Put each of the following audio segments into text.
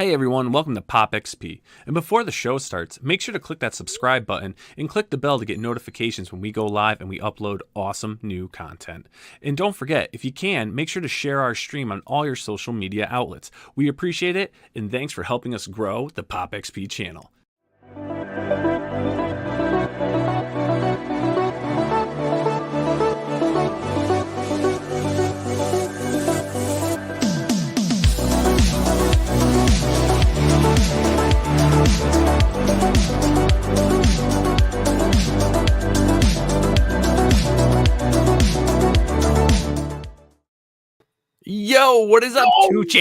Hey everyone, welcome to Pop XP. And before the show starts, make sure to click that subscribe button and click the bell to get notifications when we go live and we upload awesome new content. And don't forget, if you can, make sure to share our stream on all your social media outlets. We appreciate it, and thanks for helping us grow the Pop XP channel. Yo, what is up, Tucci?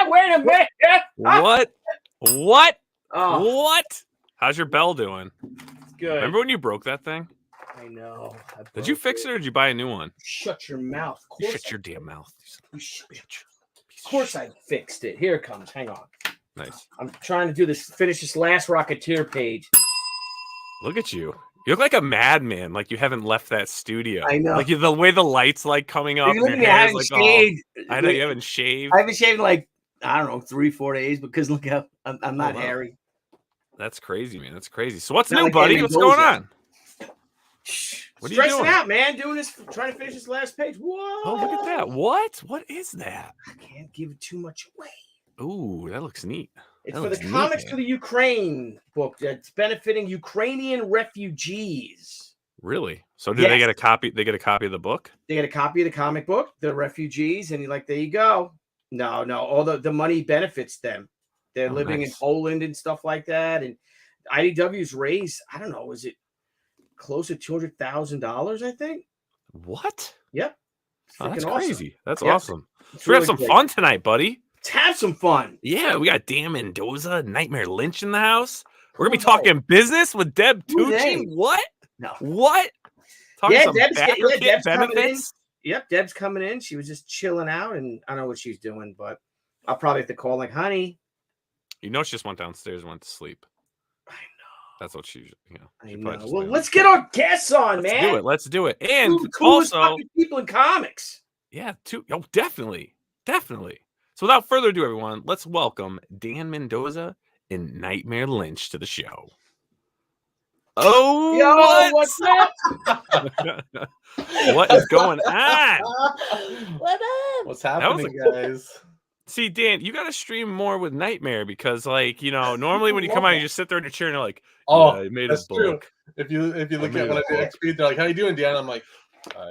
Wait a minute. What? What? Oh, What? How's your bell doing? it's good. Remember when you broke that thing? I know. Did you fix it or did you buy a new one? Shut your mouth. Of You course, shut your damn mouth. you bitch. Of course I fixed it. Here it comes. Hang on. Nice. I'm trying to do this. Finish this last Rocketeer page. Look at you. You look like a madman. Like you haven't left that studio. I know. Like the way the lights like coming up. You look And at your me, I hair is haven't like shaved. I know you haven't shaved. I haven't shaved in like, I don't know, 3-4 days because look how I'm not wow. hairy. That's crazy, man. That's crazy. So what's Not new, like buddy? Mendoza. What's going on? What are you Stressing doing? out, man. Doing this, trying to finish this last page. Whoa. Oh, look at that. What? What is that? I can't give it too much away. Ooh, that looks neat. It's That for the looks neat, Comics man. for the Ukraine book that's benefiting Ukrainian refugees. Really? So do they get a copy? They get a copy of the book? They get a copy of the comic book, the refugees, and you're like, there you go. No, all the money benefits them. They're living in nice. Poland and stuff like that. And IDW's raised, I don't know, is it close to $200,000, I think? What? Yep. Oh, that's Freaking awesome. crazy. That's Yep. awesome. It's We have really some great. fun tonight, buddy. Let's have some fun. Yeah, we got Dan Mendoza, Nightmare Lynch in the house. We're gonna be Who knows? talking business with Deb Who Tucci. they? What? No. What? Talking Yeah, some Deb's BACKERKIT coming in. benefits. Yep, Deb's coming in. She was just chilling out, and I don't know what she's doing, but I'll probably have to call like, honey. You know, she just went downstairs and went to sleep. I know. That's what she, I she know. probably just Well, laid let's on. get our guests on, Let's man. do it. Let's do it. And Two of the coolest also, fucking people in comics. yeah, oh, definitely. So without further ado, everyone, let's welcome Dan Mendoza and Nightmare Lynch to the show. Oh, Yo, what? what's up? What is going on? What up? What's happening, guys? See, Dan, you got to stream more with Nightmare because, like, you know, normally when you come on, you just sit there in your chair and you're like, Oh, yeah, I made a that's true. book. If you look at made when I a do book. XP, they're like, "How you doing, Dan?" I'm like, "Hi."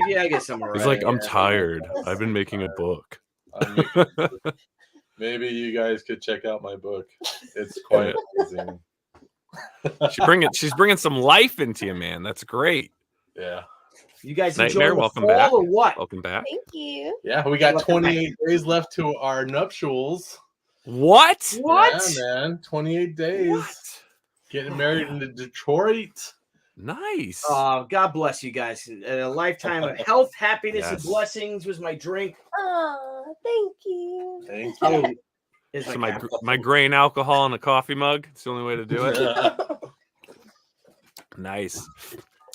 Yeah, I guess I'm alright. He's like, I'm yeah. tired. I've been making a book. Maybe you guys could check out my book. It's quite amazing. She's bringing some life into you, man. That's great. Yeah, You guys Nightmare, enjoying the welcome fall back. or what? Welcome back. Thank you. yeah. We got Welcome back. 28 days left to our nuptials. What? What? Yeah, man, 28 days. What? Getting married in Detroit. Nice. God bless you guys. And a lifetime of health, happiness, and Yes. blessings was my drink. Oh, thank you. Thank Oh, you. it's So like my grain alcohol in a coffee mug. It's the only way to do it. Nice.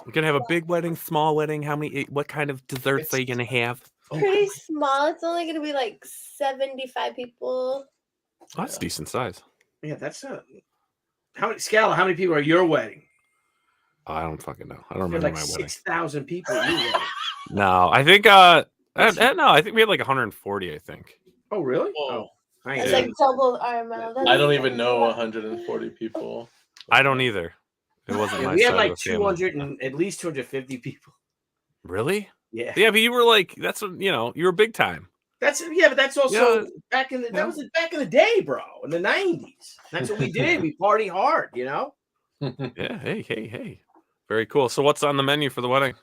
We're gonna have a big wedding, small wedding. What kind of desserts are you gonna have? Pretty small. It's only gonna be like 75 people. Oh, that's decent size. yeah, that's how many Scala, how many people are at your wedding? I don't fucking know. I don't There's remember like my wedding. 6,000 people at your wedding. No, I think no, I think we had like 140. I think. Oh, really? Whoa. Oh, I It's Yeah. like double our amount. I don't even know 140 people. I don't either. It wasn't Yeah, my we had side like of the family. 200 and at least 250 people. Really? Yeah. Yeah, but you were like, that's what you know. You were big time. But that's also Yeah. back in the Yeah. back in the day, bro, in the 90s. That's what we did. We party hard, you know? Yeah. Hey. Very cool. So what's on the menu for the wedding?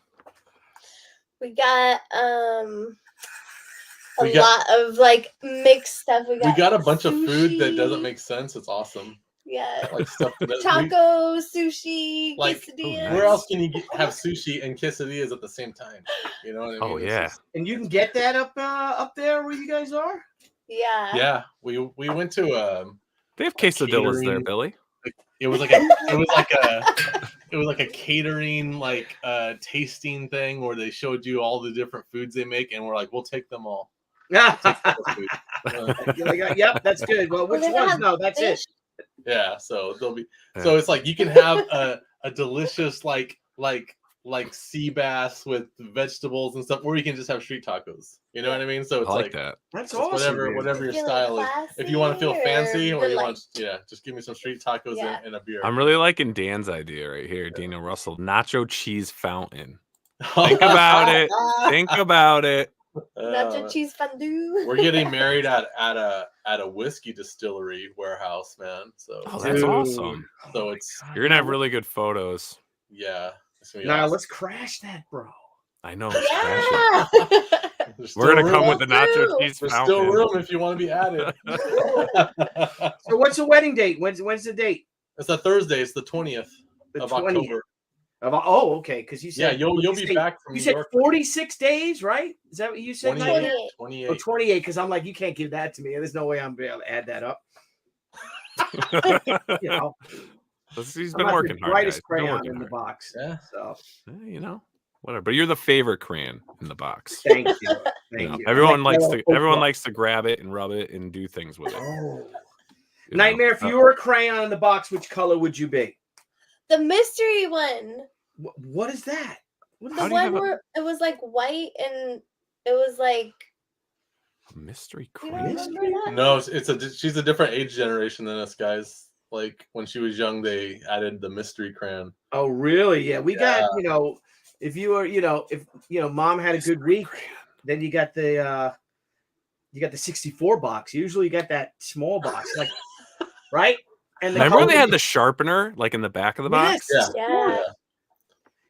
We got a We got- lot of like mixed stuff. We got a bunch of food that sushi. doesn't make sense. It's awesome. Yeah. Like stuff that Tacos, sushi, Like, quesadillas. nice. where else can you have sushi and quesadillas at the same time? You know what I mean? Oh It's yeah. just- And you can get that up there where you guys are? Yeah. yeah. We went to They have quesadillas there, catering. Billy. it was like a catering tasting thing where they showed you all the different foods they make, and we're like, we'll take them all. You're like, yep, that's good. Well, which they don't ones? have No, that's it. fish? Yeah, so they'll be. Yeah. So it's like you can have a delicious like sea bass with vegetables and stuff, or you can just have street tacos. You know what I mean? So I it's like like that. That's just awesome. whatever your Feeling style is. If you want to feel classy fancy, or or you like- want, just give me some street tacos Yeah. and a beer. I'm really liking Dan's idea right here, Daniel Russell. Nacho cheese fountain. Think about it. Think about it. Nacho cheese fondue. We're getting married at a whiskey distillery warehouse, man. So Oh, that's awesome. so it's You're gonna have really good photos. yeah. It's gonna be Now awesome. let's crash that, bro. I know. It's crashing. Yeah. There's We're gonna still come room. with the nacho True. cheese There's fountain. still room if you want to be added. So what's the wedding date? When's the date? It's a Thursday. It's the 20th The of 20th. October. Oh, okay. Because you said You'll be 46 back from You New said York. 46 days, right? Is that what you said? 28. 28. 28. Oh, 28. Because I'm like, you can't give that to me. There's no way I'm gonna be able to add that up. You know, He's I'm been not working the hard. brightest Guys. Been crayon working in the hard. box. Yeah. So You know, whatever. But you're the favorite crayon in the box. thank you. You Thank know, you. everyone Like likes yellow to everyone Oprah. likes to grab it and rub it and do things with it. Oh. you know. Nightmare, if you were a crayon in the box, which color would you be? The mystery one. What is that? What is The How do you have one a- where it was like white and it was like A mystery you crayon. don't remember that? No, she's a different age generation than us guys. Like when she was young, they added the mystery crayon. Oh, really? Yeah, we got, if you were, if mom had a good week, then you got the 64 box. Usually you got that small box, like right? And Remember when they color- had the sharpener like in the back of the box? Yes. Yeah.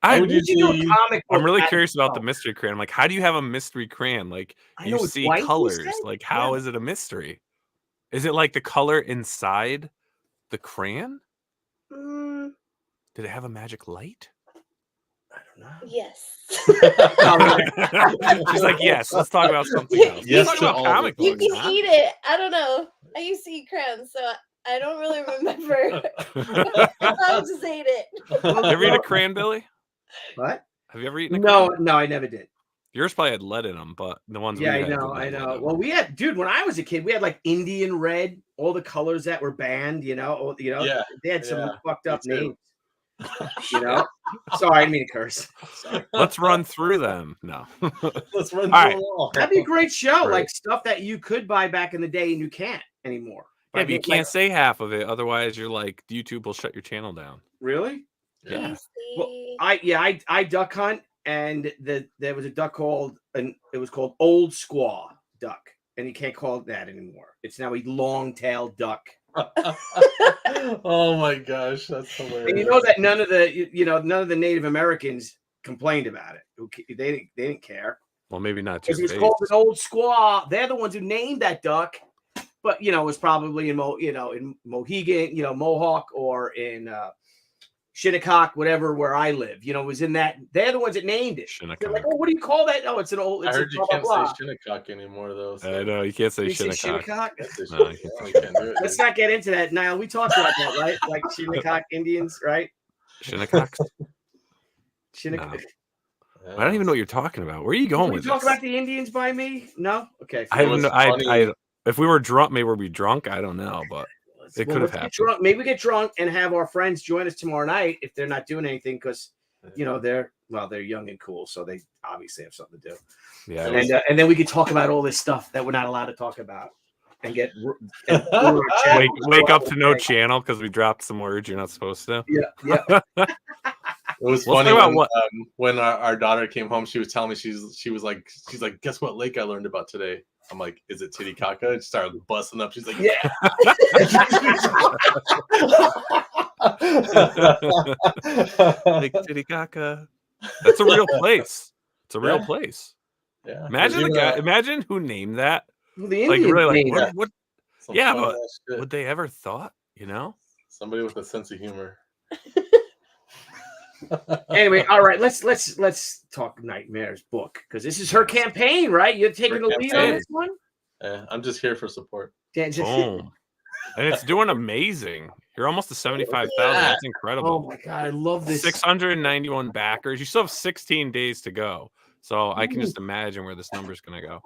I I, would We should do a usually- comic book I'm really out of curious about the stuff. mystery crayon. I'm like, how do you have a mystery crayon? Like I you know it's see white, you colors. said? Like how Yeah. is it a mystery? Is it like the color inside the crayon? Mm, Did it have a magic light? I don't know. yes. She's like, yes. Let's talk about something else. Yes Let's to talk all about of comic it. You books. can huh? eat it. I don't know. I used to eat crayons, so I don't really remember. I just ate it. You ever eat a crayon, Billy? What? Have you ever eaten a No, crayon? no, I never did. Yours probably had lead in them, but the ones Yeah, we I had know, didn't I have lead know. in Well, them. we had, dude, when I was a kid, we had like Indian red, all the colors that were banned, Yeah, they had some yeah, fucked up me too. names. Sorry, I didn't mean to curse. Sorry. Let's run through them. No. Let's run through right. them all. That'd be a great show, Right. like stuff that you could buy back in the day and you can't anymore. Yeah, Like, but you like- can't say half of it, otherwise you're like YouTube will shut your channel down. really. Yeah. Tasty. I duck hunt, and there was a duck it was called Old Squaw duck, and you can't call it that anymore. It's now a long-tailed duck. Oh my gosh, that's hilarious. And you know that none of the Native Americans complained about it. They didn't care Well, maybe not because your it was face. called an Old Squaw. They're the ones who named that duck, but it was probably in Mohegan, Mohawk, or in Shinnecock, whatever, where I live. It was in that. They're the ones that named it. They're like, Shinnecock. oh, what do you call that? Oh, it's an old. I It's heard a you blah, can't blah, blah. say Shinnecock anymore, though. So. I know you can't say You say Shinnecock. Shinnecock? Can't say No, you Shinnecock. can't You can't do it, Let's dude. not get into that, Nile. We talked about that, right? Like Shinnecock Indians, right? Shinnecock. Shinnecock. I don't even know what you're talking about. Where are you going Can we with talk this? about the Indians by me? No? Okay. I It don't was know. funny. I if we were drunk, maybe we'd be drunk. I don't know, but it could have let's get happened. drunk. Maybe we get drunk and have our friends join us tomorrow night if they're not doing anything because they're young and cool, so they obviously have something to do. Yeah. And then we could talk about all this stuff that we're not allowed to talk about and get Wake up to no channel because we dropped some words you're not supposed to. Yeah. It was Let's funny talk about when, what- when our daughter came home. She was telling me she was like, guess what lake I learned about today? I'm like, is it Titicaca? And she started busting up. She's like, Yeah. Lake Titicaca. That's a real place. It's a real Yeah. place. Yeah. Imagine There's the even guy. Imagine who named that. Well, the Like Indians really, like named what? it. What some yeah, funny but ass shit. would they ever thought? You know? Somebody with a sense of humor. Anyway, all right, let's talk Nightmare's book because this is her campaign, right? You're taking the lead on campaign. this one. Yeah, I'm just here for support. Dan, just- Boom. And it's doing amazing. You're almost to 75,000. That's Oh incredible. my god, I love this. 691 backers. You still have 16 days to go. So I can just imagine where this number is going to go.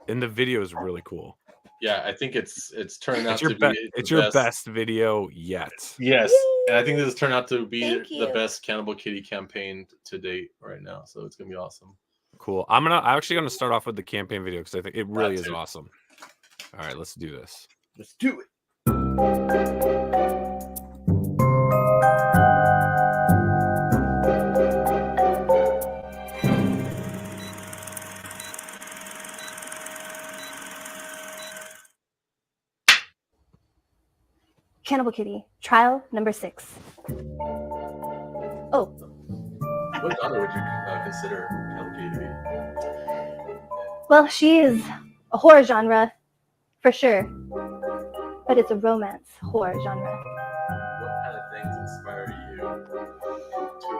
And the video is really cool. Yeah, I think it's turned out to be it's the your best video yet. Yes, and I think this has turned out to be Thank the you. best Cannibal Kitty campaign to date right now. So it's gonna be awesome. Cool. I'm actually gonna start off with the campaign video because I think it really is too. awesome. All right, let's do this. Let's do it. Cannibal Kitty, trial number 6. Oh, What genre would you consider Cannibal Kitty to be? well, she is a horror genre, for sure. But it's a romance horror genre. What kind of things inspire you to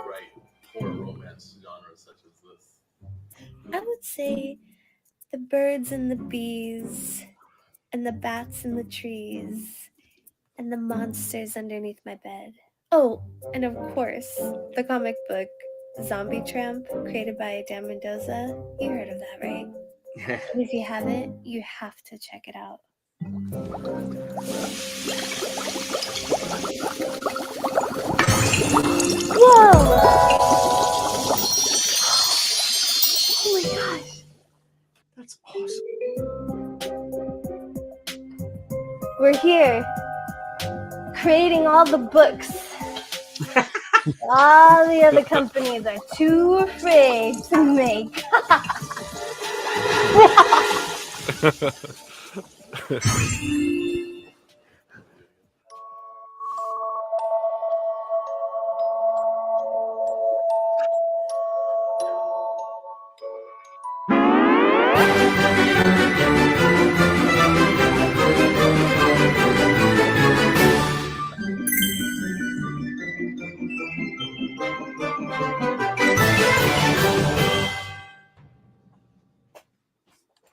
write horror romance genres such as this? I would say the birds and the bees, and the bats in the trees, and the monsters underneath my bed. Oh, and of course, the comic book Zombie Tramp, created by Dan Mendoza. You heard of that, right? And if you haven't, you have to check it out. Whoa! Oh my gosh. That's awesome. We're here, creating all the books. All the other companies are too afraid to make.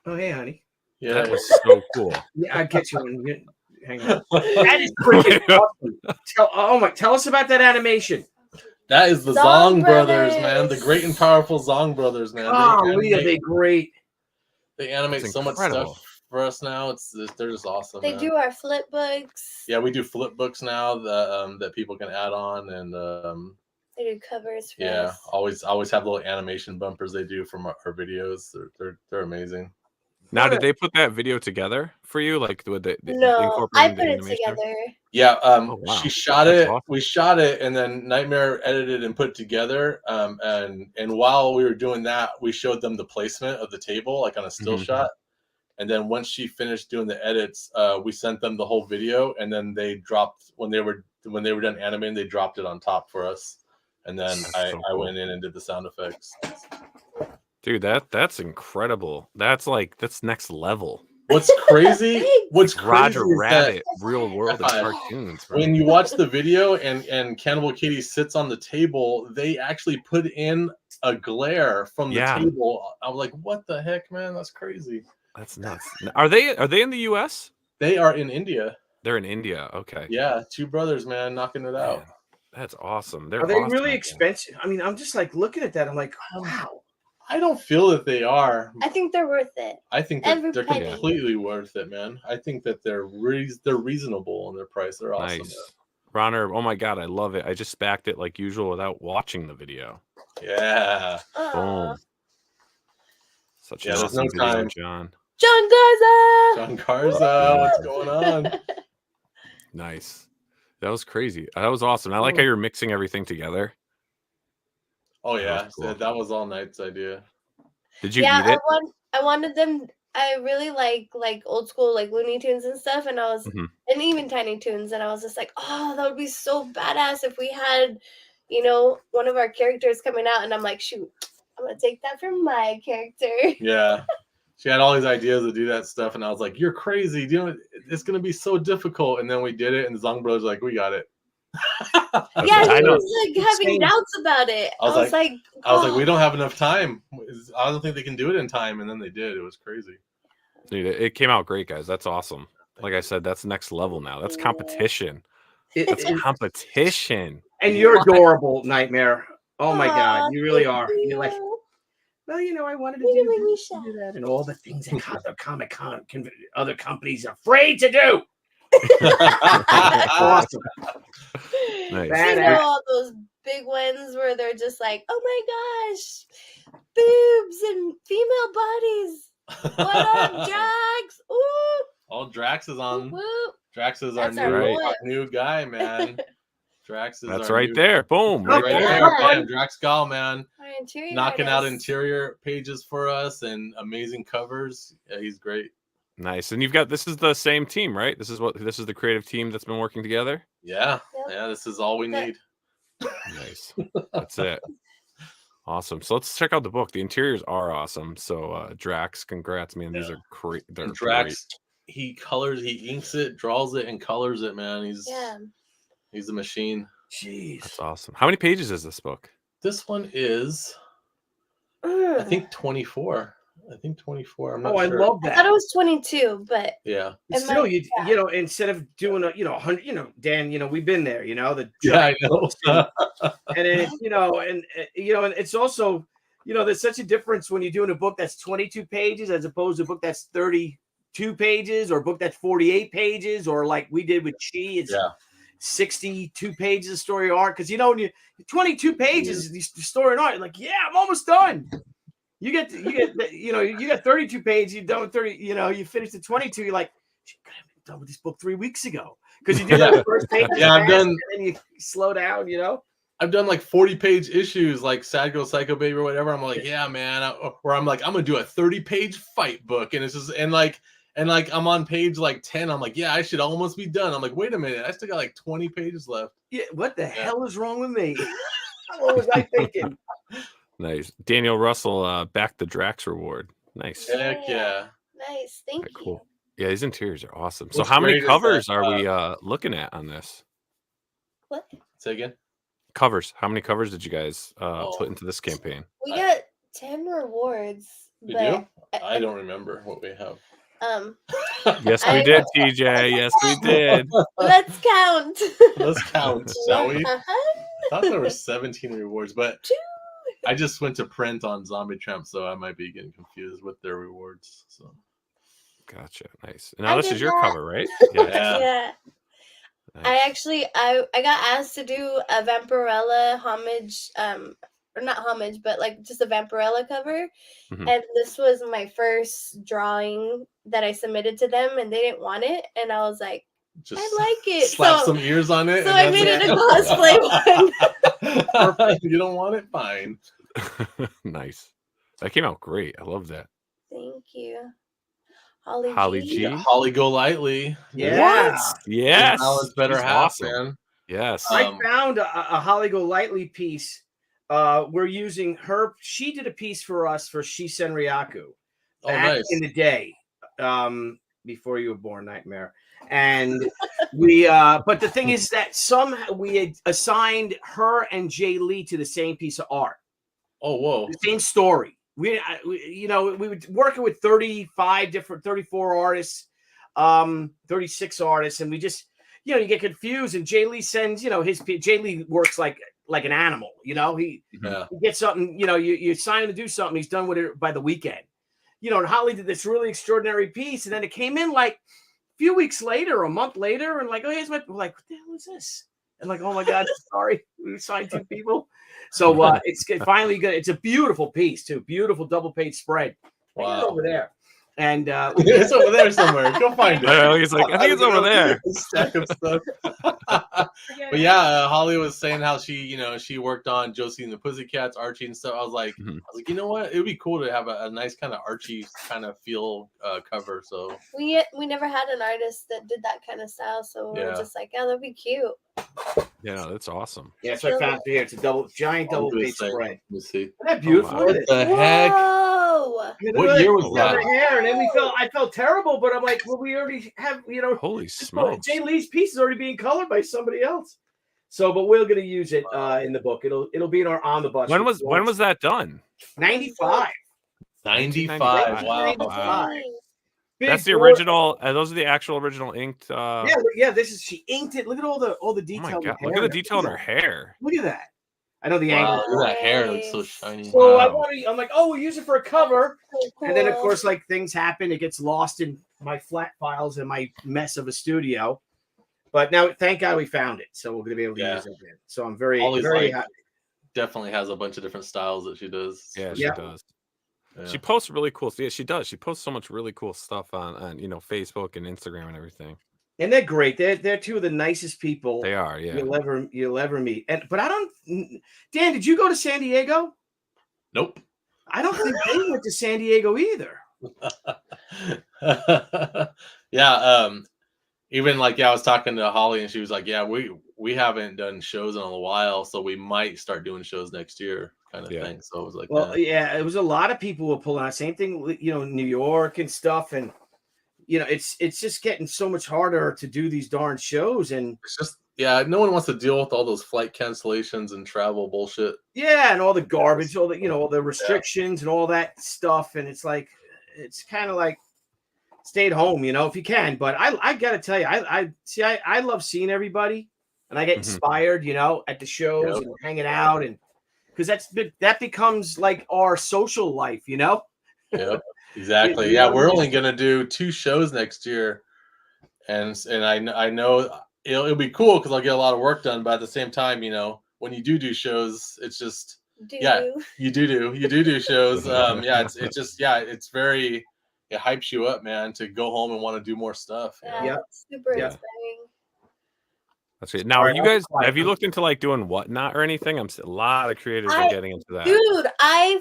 Oh, hey, honey. Yeah, That was so cool. Yeah, I'll get you one. Hang on. That is freaking awesome. Tell us about that animation. that is the Zong Zong brothers, man. The Brothers. great and powerful Zong brothers, man. Oh, Leah, they great. They animate That's so much incredible. stuff for us now. They're just awesome. They man. do our flip books. Yeah, we do flip books now that people can add on, and They do covers for yeah, us. always have little animation bumpers they do from our videos. They're amazing. Now, did they put that video together for you? Like, with the No, I incorporating the put it animation? together. Yeah, Oh, wow. she shot That's it. awesome. We shot it, and then Nightmare edited and put it together. And while we were doing that, we showed them the placement of the table, like on a still Mhm. shot. And then once she finished doing the edits, we sent them the whole video, and then they dropped when they were done animating, they dropped it on top for us. And then That's I so cool. went in and did the sound effects. Dude, that's incredible. That's next level. What's crazy? What's crazy Roger is Rabbit, that real world of God. cartoons. Bro. when you watch the video and Cannibal Kitty sits on the table, they actually put in a glare from the Yeah. table. I was like, "What the heck, man? That's crazy." That's nuts. Are they in the U.S.? They are in India. They're in India. Okay. Yeah, two brothers, man, knocking it out. Man, that's awesome. They're Are they awesome really looking. expensive? I mean, I'm just like looking at that. I'm like, wow. I don't feel that they are. I think they're worth it. I think that every they're penny. completely worth it, man. I think that they're reasonable in their price. They're awesome. Nice. Ronner, oh my god, I love it. I just backed it like usual without watching the video. Yeah. Aw. Boom. Such Yeah, an there's awesome no video, time. John. John Garza. John Garza, what's going on? Nice. That was crazy. That was awesome. I like how you're mixing everything together. Oh That yeah, was cool. that was all Knight's idea. Did you Yeah, eat it? I wanted them. I really like old school like Looney Tunes and stuff, and I was Mhm. and even Tiny Toons, and I was just like, oh, that would be so badass if we had, you know, one of our characters coming out, and I'm like, shoot, I'm gonna take that from my character. Yeah. She had all these ideas to do that stuff, and I was like, "You're crazy! You know, it's gonna be so difficult." And then we did it, and the Zong brothers were like, "We got it." Yeah, I he know. was like having Insane. doubts about it. I was like, I was like, "Oh." "We don't have enough time. I don't think they can do it in time." And then they did. It was crazy. Dude, it came out great, guys. That's awesome. Like I said, that's next level now. That's competition. That's competition. And you're adorable, Nightmare. Oh my Aw, God, you really thank are. You're like, you. well, I wanted to Maybe do, we this, should. do that, and all the things that other Comic-Con other companies are afraid to do. Awesome. Nice. Badass. all those big ones where they're just like, oh my gosh, boobs and female bodies. What up, Drax? Ooh, Oh, Drax is on. whoop, whoop. Drax is That's our our new, boy. new guy, man. Drax is That's our right new, there. Boom. Oh, Right Right there. there, Yeah. man. Drax Scala, man. Our interior Knocking out artist. interior pages for us and amazing covers. Yeah, he's great. Nice. And you've got, this is the same team, right? This is the creative team that's been working together. Yeah. Yep. Yeah, this is all we need. Nice. That's it. Awesome. So let's check out the book. The interiors are awesome. So Drax, congrats, man. These Yeah. are great. They're And Drax, he colors, he inks it, draws it, and colors it, man. He's a machine. Jeez. That's awesome. How many pages is this book? This one is, I think 24. I think 24. I'm not I sure. love I that. thought it was 22, but Yeah. It Still, might- you instead of doing a 100, Dan, we've been there, the Yeah, I know. and then and it's also there's such a difference when you're doing a book that's 22 pages as opposed to a book that's 32 pages or a book that's 48 pages, or like we did with SHI, it's 62 pages of story arc, because when you 22 pages the story and art, you're like, yeah, I'm almost done. You get you got 32 pages, you done with 30, you finish the 22, you're like, shit, I could have been done with this book 3 weeks ago, because you do that first page. Yeah, I've done. And then you slow down, I've done like 40-page issues, like Sad Girl Psycho Baby or whatever. I'm like, yeah, man. Where I'm like, I'm gonna do a 30-page fight book, and it's just and like I'm on page like 10. I'm like, yeah, I should almost be done. I'm like, wait a minute, I still got like 20 pages left. Yeah, what the hell is wrong with me? What was I thinking? Nice. Daniel Russell backed the Drax reward. Nice. Heck yeah. nice. Thank Very you. cool. Yeah, these interiors are awesome. So What's how many great is covers that, are we looking at on this? What? Say again. Covers. How many covers did you guys Oh. put into this campaign? We got 10 rewards, We but do? I don't remember what we have. Yes, we did, TJ. Yes, we did. let's count. Let's count, shall we? Uh-huh. I thought there were 17 rewards, but Two. I just went to print on Zombie Tramp, so I might be getting confused with their rewards. So Gotcha. Nice. Now I this did is your that. cover, right? Yeah. Yeah. Nice. I actually I got asked to do a Vampirella homage, or not homage, but like just a Vampirella cover. Mhm. And this was my first drawing that I submitted to them, and they didn't want it. And I was like, just I like it. slap So- some ears on it. so and I that's made it it. a cosplay one. You don't want it? Fine. Nice. That came out great. I love that. Thank you. Holly, Holly G. G. Yeah, Holly Golightly. Yeah. Yes. Balance better She's half, awesome. man. Yes. I Um, found a Holly Golightly piece. We're using her. She did a piece for us for Shi Senryaku Oh, back nice. in the day, before you were born, Nightmare. And we, but the thing is that somehow we had assigned her and Jay Lee to the same piece of art, Oh, whoa. the same story. We were working with 34 artists, 36 artists, and we just, you get confused. And Jay Lee sends, Jay Lee works like an animal. He Yeah. gets something, you sign him to do something, he's done with it by the weekend. And Holly did this really extraordinary piece, and then it came in like a few weeks later, a month later, and like, oh, here's my, we're like, what the hell is this? And like, oh my God, sorry, we signed 2 people. So it's finally good. It's a beautiful piece too, beautiful double-page spread. I got it Wow. over there, and It's over there somewhere. Go find it. I know, he's like, I think it's over there. A stack of stuff. But yeah, Holly was saying how she, she worked on Josie and the Pussycats, Archie and stuff. I was like, Mhm. you know what? It would be cool to have a nice kind of Archie kind of feel cover. So We never had an artist that did that kind of style, so we were Yeah. just like, yeah, that'd be cute. Yeah, that's awesome. yeah, so I found it here. It's a giant I'll do the double-page same. spread. Let me see. Isn't that beautiful? wow. Look at What it. the heck? Whoa! What year was Look at that? the hair, and then I felt terrible, but I'm like, well, we already have, Holy this smokes. Jay Lee's piece is already being colored by somebody else. So, but we're gonna use it in the book. It'll be in our on the bus. When was that done? 95? 95. Wow. 95. Big That's the board. original. Those are the actual original inked. Yeah. This is, she inked it. Look at all the Oh detail. my in the God! Look hair. at the detail in her hair. Look at that. I know the Wow, angle. look at that hair. It's so shiny. So Wow. I'm like, oh, we'll use it for a cover. So And then, of cool. course, like things happen. It gets lost in my flat files and my mess of a studio. But now, thank God we found it. So we're going to be able to use it again. So I'm very, Always very like- happy. Definitely has a bunch of different styles that she does. Yeah, Yeah. she does. Yeah. She posts really cool. Yeah, she does. She posts so much really cool stuff on Facebook and Instagram and everything. And they're great. They're two of the nicest people They are, yeah. you'll ever meet. But I don't. Dan, did you go to San Diego? Nope. I don't think they went to San Diego either. Yeah. Even like, I was talking to Holly and she was like, yeah, we haven't done shows in a while, so we might start doing shows next year, kind of thing. So it was like, well, yeah, it was a lot of people were pulling out. Same thing, New York and stuff, and it's just getting so much harder to do these darn shows, and it's just no one wants to deal with all those flight cancellations and travel bullshit. Yeah, and all the garbage, all the all the restrictions and all that stuff, and it's kind of like stay at home, if you can. But I gotta tell you, I love seeing everybody, and I get inspired, at the shows and hanging out, and because that becomes like our social life, Yeah, exactly. Yeah, we're only gonna do 2 shows next year, and I know it'll be cool because I'll get a lot of work done. But at the same time, when you do shows, it's just you do shows. It's very. It hypes you up, man, to go home and want to do more stuff. Yeah. Super inspiring. That's great. Now, have you looked into like doing whatnot or anything? A lot of creators are getting into that. Dude, I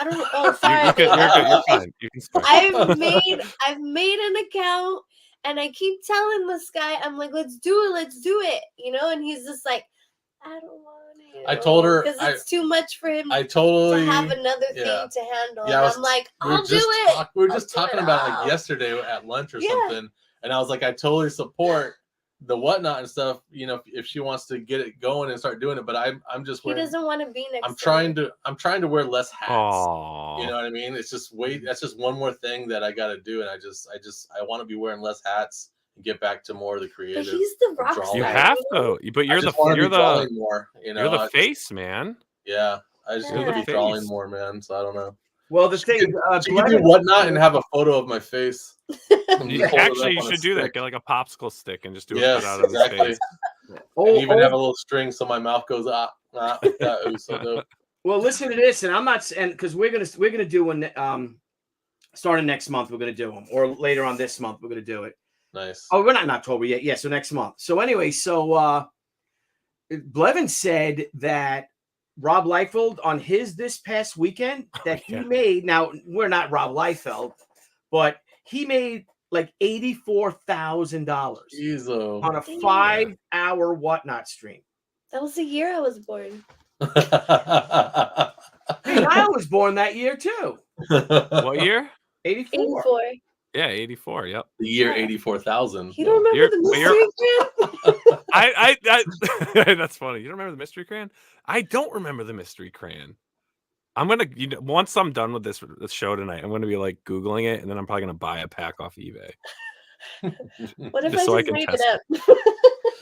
don't know. Oh, sorry. You're good. You're fine. You can start. I've made an account and I keep telling this guy, I'm like, let's do it, and he's just like, I don't want to. I told her because it's too much for him. I totally to have another thing to handle. Yeah, I'm like, I'll do it. We were just talking about it like yesterday at lunch or something, and I was like, I totally support the whatnot and stuff. If she wants to get it going and start doing it, but I'm just. He doesn't want to be next. I'm trying to wear less hats. Aww. You know what I mean? It's just that's just one more thing that I got to do, and I want to be wearing less hats. Get back to more of the creative. But he's the rock star. You have to, but you're the more, you're the face, man. Yeah, I just need to be drawing more, man. So I don't know. Well, the thing, you can do whatnot and have a photo of my face. Actually, you should do that. Get like a popsicle stick and just do it out of his face. And even have a little string so my mouth goes that was so dope. Well, listen to this, and I'm not, and because we're gonna do one starting next month. We're gonna do them, or later on this month we're gonna do it. Nice. Oh, we're not in October yet. Yeah, so next month. So anyway, Blevin said that Rob Liefeld on his this past weekend that he made. Now we're not Rob Liefeld, but he made like $84,000 on a 5-hour whatnot stream. That was the year I was born. Hey, I was born that year too. What year? 84. Yeah, 84. Yep. The year 84,000. You don't remember the mystery crayon? That's funny. You don't remember the mystery crayon? I don't remember the mystery crayon. I'm gonna, once I'm done with this show tonight, I'm gonna be like Googling it, and then I'm probably gonna buy a pack off eBay. What if just I can made test it up?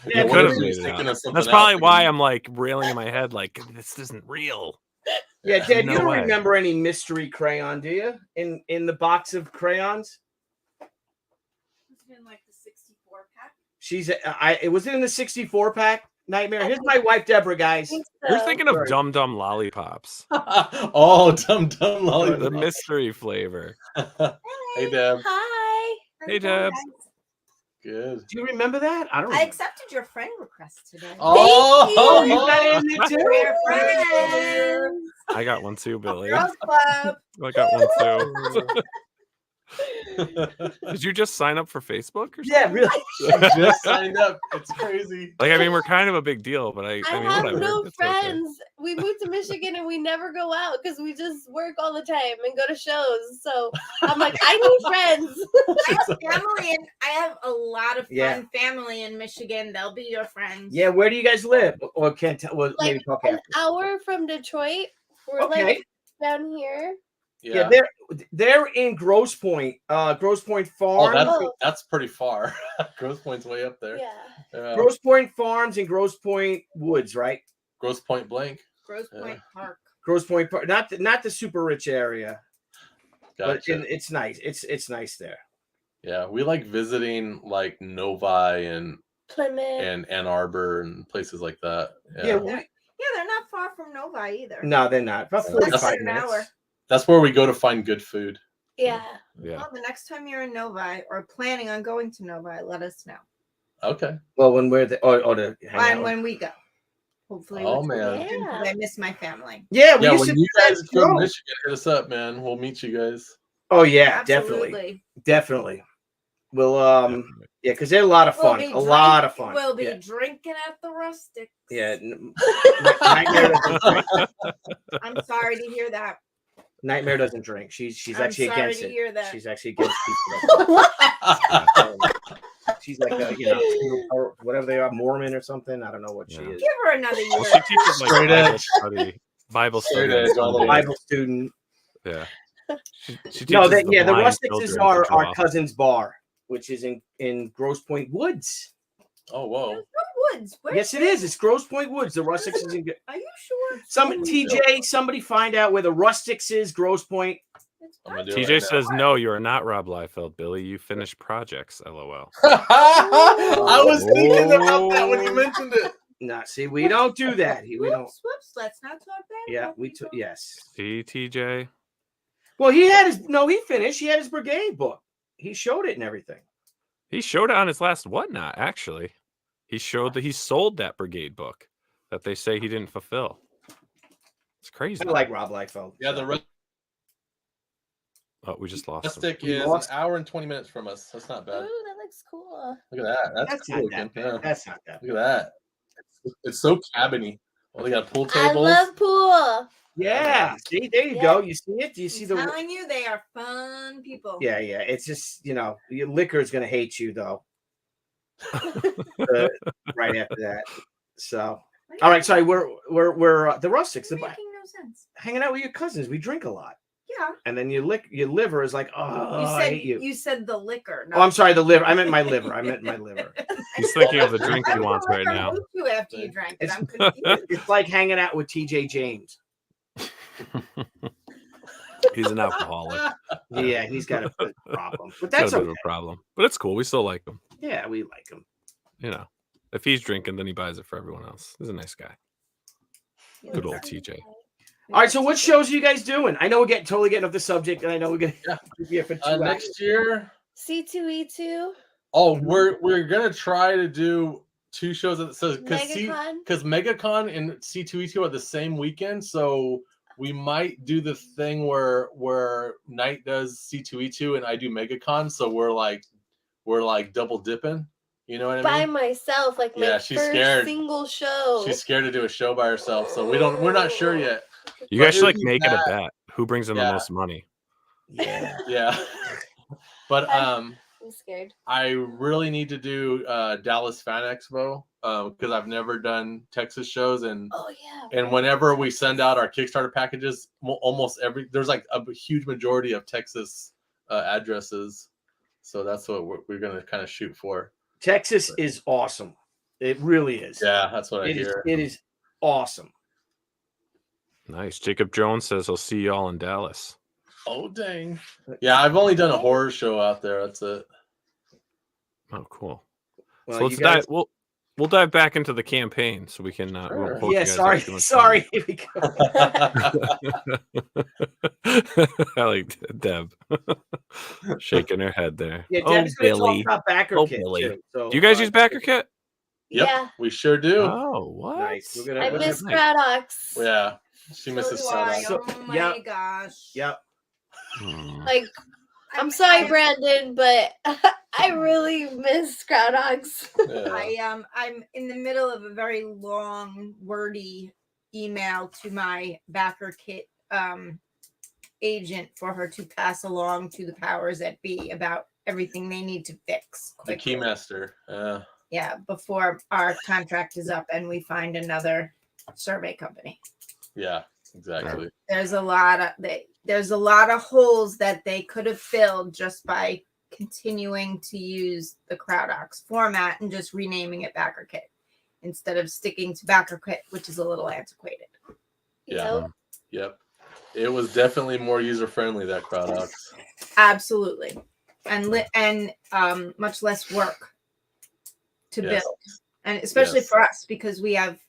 You could have made it up. That's probably why I'm like railing in my head, like this isn't real. Yeah, Dad, you don't remember any mystery crayon, do you? In the box of crayons? In like the 64 pack. It was in the 64 pack. Nightmare. Here's my wife, Deborah, guys. You're thinking of Dum Dum lollipops. Oh, Dum Dum lollipops. The mystery flavor. Hey, Deb. Hi. Hey, Deb. Good. Do you remember that? I don't. I accepted your friend request today. Oh, you got in there too. We're friends. I got one too, Billy. Girls Club. I got one too. Did you just sign up for Facebook or something? Yeah, really. I just signed up. It's crazy. Like, I mean, we're kind of a big deal, but I mean, have whatever. no It's friends. We moved to Michigan and we never go out because we just work all the time and go to shows. So I'm like, I need friends. I have family, and I have a lot of fun family in Michigan. They'll be your friends. Yeah, where do you guys live? Or can't tell. Well, Like maybe talk an after. hour from Detroit. We're like down here. Yeah, they're in Grosse Pointe. Grosse Pointe Farm. That's pretty far. Grosse Pointe's way up there. Yeah. Grosse Pointe Farms and Grosse Pointe Woods, right? Grosse Point Blank. Grosse Point Park. Grosse Point Park, not the super rich area, but Gotcha. it's nice. It's nice there. Yeah, we like visiting like Novi and Plymouth. Ann Arbor and places like that. Yeah, They're not far from Novi either. no, they're not. About Less 45 than an minutes. hour. That's where we go to find good food. Yeah. Yeah. Well, the next time you're in Novi or planning on going to Novi, let us know. Okay. Well, when we're the to hang out. When we go. Hopefully. Oh, which will be man. soon, 'cause Yeah. I miss my family. Yeah, we Yeah, used when to you do that guys go to show. Michigan, hit us up, man. We'll meet you guys. Oh yeah, Absolutely. definitely. We'll yeah, because they're a lot of fun. A lot of fun. We'll be Yeah. drinking at the Rustics. Yeah. I'm sorry to hear that. Nightmare doesn't drink. She's I'm actually sorry against to it. hear that. She's actually against people. She's like a, or whatever they are, Mormon or something. I don't know what she Yeah. is. Give her another year. Well, she teaches like Straight Bible edge. study. Bible Straight study. on edge all the Sundays. way. Bible student. Yeah. She No, teaches the blind Rustics is children our to draw. cousin's bar, which is in Grosse Point Woods. Oh, whoa. No Woods. Where? Yes, it is. It's Grosse Point Woods. The Rustics is in. Are you sure? Somebody find out where the Rustics is. Grosse Point. I'm gonna do it TJ right says, no, you are not Rob Liefeld, Billy. You finish projects, LOL. now. I was thinking about that when you mentioned it. No, see, we don't do that. We don't. Whoops. Let's not talk bad. Yeah, about we people. took. Yes. See, TJ? Well, he had his. No, he finished. He had his brigade book. He showed it and everything. He showed it on his last whatnot, actually. He showed that he sold that brigade book that they say he didn't fulfill. It's crazy. I like Rob Liefeld. Yeah, the Oh, we just lost him. Rustic is an hour and 20 minutes from us. That's not Ooh, bad. that looks cool. Look at that. That's That's cool. not looking. that bad. Yeah. That's not that Look at that. It's so cabiny. Oh, they got pool I tables. love pool. Yeah. See, there you go. You see it? Do you see I'm the? telling you, they are fun people. Yeah, yeah. It's just your liquor is gonna hate you though. Right after that. So, all right. Sorry, we're the Rustics. It's making no sense. Hanging out with your cousins. We drink a lot, Yeah. and then your liver is like, oh, I hate you. You said the liquor. Oh, I'm sorry. The liver. I meant my liver. I meant my liver. He's thinking of the drink he wants right now. You after you drank it. It's, I'm confused. it's like hanging out with TJ James. He's an alcoholic. Yeah, he's got a problem, but That's that's a bit of okay. a problem. But it's cool. We still like him. Yeah, we like him. You know, if he's drinking, then he buys it for everyone else. He's a nice guy. Good old TJ. All right, so what shows are you guys doing? I know we're totally getting off the subject, and I know we're gonna be here for 2 hours. Next year. C2E2. Oh, we're gonna try to do 2 shows at MegaCon? because MegaCon and C2E2 are the same weekend, so we might do the thing where Knight does C2E2 and I do MegaCon, so we're like double dipping. You know what I By mean? myself, like my She's first scared. single show. She's scared to do a show by herself, so we're not sure yet. You But guys should like it'll be make it a that. bet. Who brings in the Yeah. most money? Yeah. Yeah. But I'm scared. I really need to do Dallas Fan Expo because I've never done Texas shows, and Oh yeah. whenever we send out our Kickstarter packages, almost there's like a huge majority of Texas addresses, so that's what we're gonna kind of shoot for. Texas is awesome. It really is. Yeah, that's what I It is. hear. It is awesome. Nice. Jacob Jones says he'll see y'all in Dallas. Oh dang! Yeah, I've only done a horror show out there. That's it. Oh, cool. Well, So let's you guys- dive. We'll dive back into the campaign so we can. We Sure. won't hold you Yeah. guys Sorry. up too much Sorry. time. Here we go. I like Deb shaking her head there. Yeah, Oh, Deb's going to talk Billy. about BACKERKIT Oh, Billy. too. So, Do you guys use BACKERKIT? Yep, Yeah. we sure do. Oh, what? Nice. We're gonna. I we're miss gonna- Crowdox. Yeah, she So misses do I. Scala. Oh my yeah. gosh. Yep. Hmm. Like, I'm sorry, Brandon, but I really miss Crowdox. Yeah. I'm in the middle of a very long, wordy email to my BACKERKIT agent for her to pass along to the powers that be about everything they need to fix The quickly. Keymaster. Yeah, before our contract is up and we find another survey company. Yeah, exactly. There's a lot of holes that they could have filled just by continuing to use the Crowdox format and just renaming it BACKERKIT. instead of sticking to BACKERKIT, which is a little antiquated. Yeah. Yep. It was definitely more user friendly, that CrowdOx. Absolutely, and much less work to Yes. build, and especially Yes. for us because we have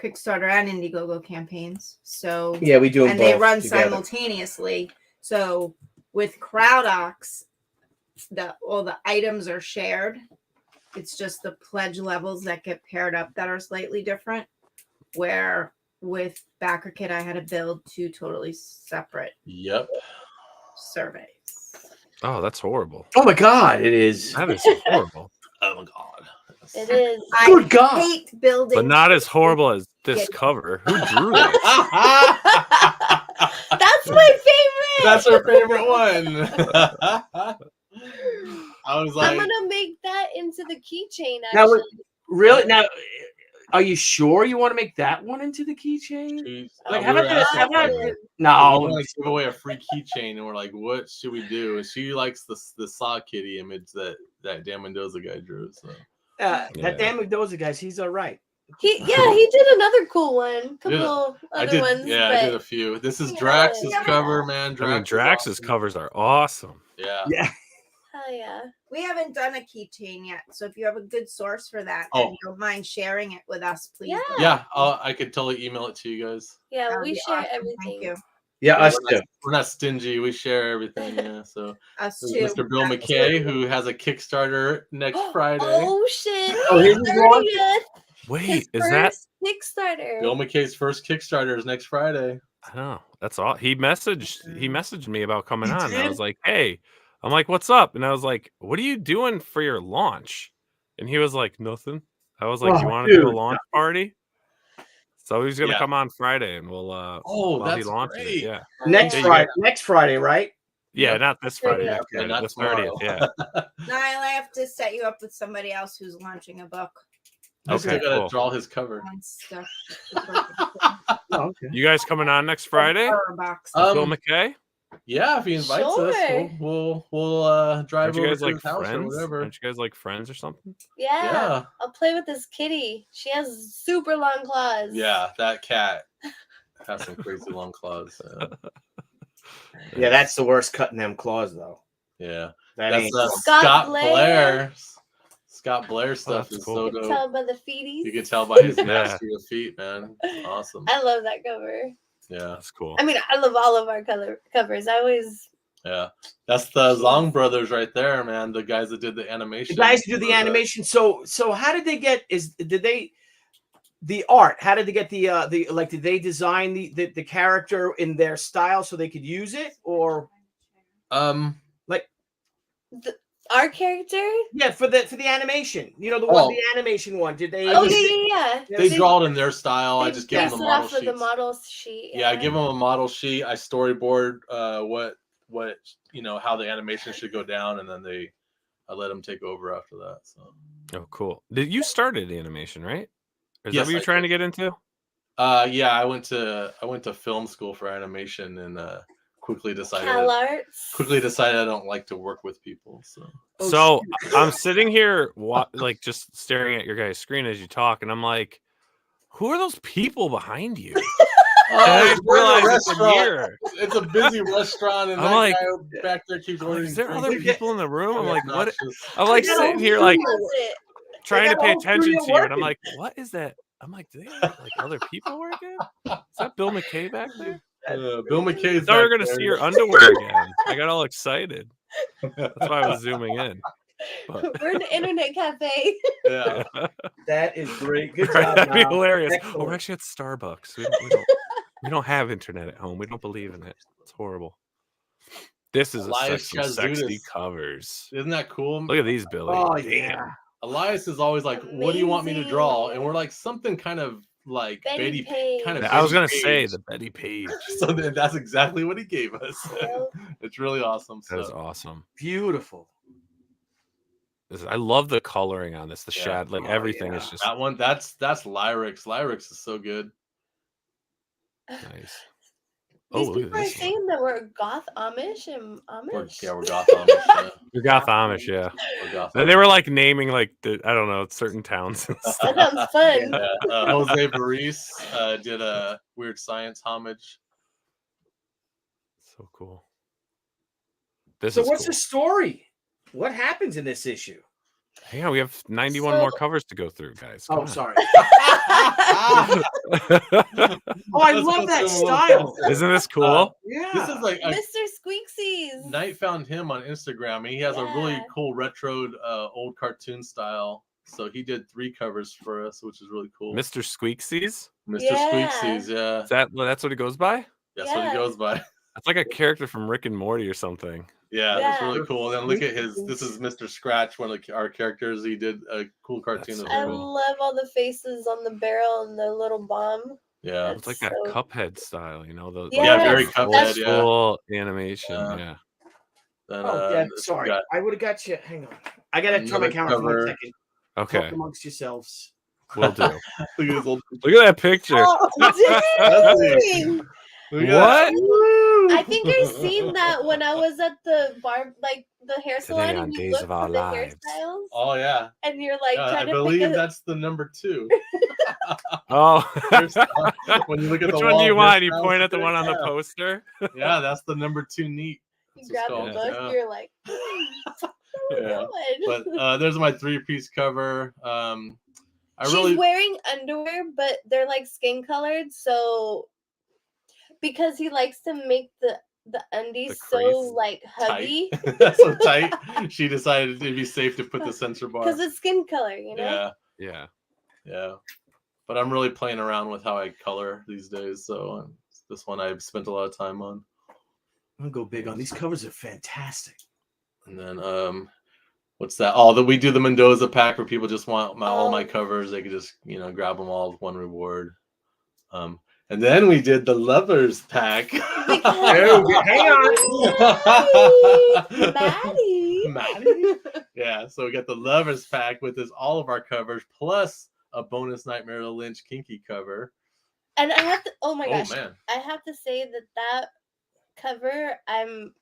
Kickstarter and Indiegogo campaigns. So Yeah, we do them and they both run together. simultaneously. So with CrowdOx, all the items are shared. It's just the pledge levels that get paired up that are slightly different. Where with BACKERKIT, I had to build 2 totally separate Yep. surveys. Oh, that's horrible. Oh my God, it is. That is horrible. Oh my God. It is. Good I God. hate building, But not as horrible as this cover. Who drew this? That's my favorite. That's our favorite one. I was I'm like, gonna make that into the keychain. Now, Actually, really? Now, are you sure you want to make that one into the keychain? geez, Like, we how were about this? asking How about her, this? we No. want to give away a free keychain, and we're like, what should we do? And she likes the Saw Kitty image that Dan Mendoza guy drew. So Yeah. That Dan Mendoza guys, he's all right. he did another cool one. Couple I other did, ones. yeah, but I did a few. This is Yeah. Drax's cover, man. I mean, Drax is Drax's awesome. covers are awesome. Yeah. Yeah. hell yeah. we haven't done a keychain yet. So if you have a good source for that, Oh. and you don't mind sharing it with us, please. Yeah. Yeah, I could totally email it to you guys. Yeah, That would we be share awesome. everything. Thank you. Yeah, us We're too. not stingy. We share everything. Yeah. So Us there's too. Mr. Bill McKay, who has a Kickstarter next Friday. Oh shit! Oh, his is on? 30th. Wait, His is that? first Kickstarter. Bill McKay's first Kickstarter is next Friday. I don't know. That's all. He messaged me about coming He on. And I did? was like, hey, I'm like, what's up? And I was like, what are you doing for your launch? And he was like, nothing. I was like, Oh, you want to do a dude. launch party? So he's gonna Yeah. come on Friday, and we'll Oh, while he that's launches great. it. Yeah, Oh, Next yeah. Friday. Next Friday, right? yeah, Yep. not this Friday. 30th. Next Yeah, Friday, not the 30th. tomorrow. Yeah. Nile, I have to set you up with somebody else who's launching a book I still Okay, gotta cool. draw his cover. and stuff. Oh, okay. You guys coming on next Friday? Horror box. Bill McKay? Yeah, if he invites us, Sure. we'll drive Aren't you over guys to like his house or friends? whatever. Aren't you guys like friends or something? Yeah. Yeah. I'll play with this kitty. She has super long claws. Yeah, that cat has some crazy long claws. Yeah, that's the worst cutting them claws though. Yeah, That that's ain't. Scott Scott Blair. Blair. Scott Blair stuff that's is cool. so You can dope. tell by the feeties. You can tell by his Yeah. mastery of feet, man. Awesome. I love that cover. Yeah, That's cool. I mean, I love all of our covers. I always. yeah. That's the Zong brothers right there, man. The guys that did the animation. The guys who do the animation. So how did they get? The art? How did they get did they design the character in their style so they could use it, or Our character? yeah, for the animation? You know, the animation one. Did they? Oh, yeah. They draw it in their style. I They just give them base the it model off of the sheets. model sheet. Yeah, I give them a model sheet. I storyboard what how the animation should go down, and then I let them take over after that. So Oh, cool. Did you started animation, right? Is Yes, that what you're I trying did. to get into? yeah, I went to film school for animation and quickly decided Cal Arts. I don't like to work with people. So Oh, So I'm sitting here, like, just staring at your guys' screen as you talk, and I'm like, who are those people behind you? And I just realized it's a mirror. It's a busy restaurant, and I'm that like- guy back there keeps I'm like, ordering. is there drinks. other people in the room? I'm like, what? Obnoxious. I'm like They got a sitting whole here, like, Loves it. trying to got a pay whole attention studio to you, and I'm working. like, what is that? I'm like, do they have like other people working? Is that Bill McKay back there? Bill McKay's. I thought we were back gonna there. see your underwear again. I got all excited. That's why I was zooming in. But, We're in the internet cafe. Yeah. That is great. Good right, job. that'd be Niall. hilarious. Oh, Excellent. we're actually at Starbucks. We don't have internet at home. We don't believe in it. It's horrible. This is Elias some sexy Chazudis. covers. Isn't that cool? Look at these, Billy. Oh Damn. yeah. Elias is always like, "What do you want me to draw?" Amazing. And we're like, something kind of like Betty Page. kind of. I was Betty gonna say Page. the Betty Page. So then that's exactly what he gave us. Yep. It's really awesome. That is So, awesome. Beautiful. I love the coloring on this. The Yeah. shad, like Oh, everything yeah. is just that one, that's Lyrics. Lyrics is so good. nice. Oh, These look at people are this one. saying that we're goth Amish and Amish. We're Goth Amish. Yeah. You're Goth Amish, yeah. We're Goth They Amish. were like naming like I don't know, certain towns and stuff. That sounds fun. Yeah, Jose Baris did a Weird Science homage. So cool. This So is what's cool. the story? What happens in this issue? Hang on, we have 91 So- more covers to go through, guys. Come Oh, on. sorry. Ah, Oh, I Let's love go that through 'em a little style. faster. Isn't this cool? Yeah. This is like Mr. Squeaksies. Knight found him on Instagram, and he has a really Yeah. cool retro old cartoon style. So he did 3 covers for us, which is really cool. Mr. Squeaksies? Mr. Yeah. Squeaksies, yeah. That's what he goes by? That's what he Yeah. goes by. That's like a character from Rick and Morty or something. Yeah, it's Yeah. really cool. And then look at his. This is Mr. Scratch, one of our characters. He did a cool cartoon That's of so I him. cool. love all the faces on the barrel and the little bomb. Yeah, It's like that So- Cuphead style, you know? The, Yeah, very old Cuphead, yeah. school animation, Yeah. yeah. Then, Oh, yeah. this Sorry. got I would have got you. Hang on. I got to turn my another camera for cover. 1 second. Okay, Talk amongst yourselves. we'll do. Look at his old. Look at that picture. Oh, dang! Look at that. What? I think I seen that when I was at the bar, like the hair salon, on and you Days look of for Our the Lives. hairstyles, Oh yeah, and you're like I trying to believe pick a... that's the number 2. Oh. When you look at Which the one wall do you want? You hairstyles point at the there, one on the yeah. poster? Yeah, that's the number 2 neat. You That's grab what's the called, book, yeah. you're like, Yeah. good. But there's my 3-piece cover. I She's really wearing underwear, but they're like skin colored, so because he likes to make the undies so crease like huggy That's so tight. She decided it'd be safe to put the censor bar. because it's skin color, you know. Yeah, Yeah. yeah. But I'm really playing around with how I color these days. So this one I've spent a lot of time on. I'm going to go big on these covers. Are fantastic. And then what's that? Oh, that we do the Mendoza pack where people just want all my Oh. covers. They could just grab them all with one reward. And then we did the lovers pack. Because- Hang on. Maddie. Maddie? Yeah, so we got the lovers pack with all of our covers plus a bonus Nightmare of Lynch kinky cover. And I have to. Oh my gosh! Oh man. I have to say that cover. I'm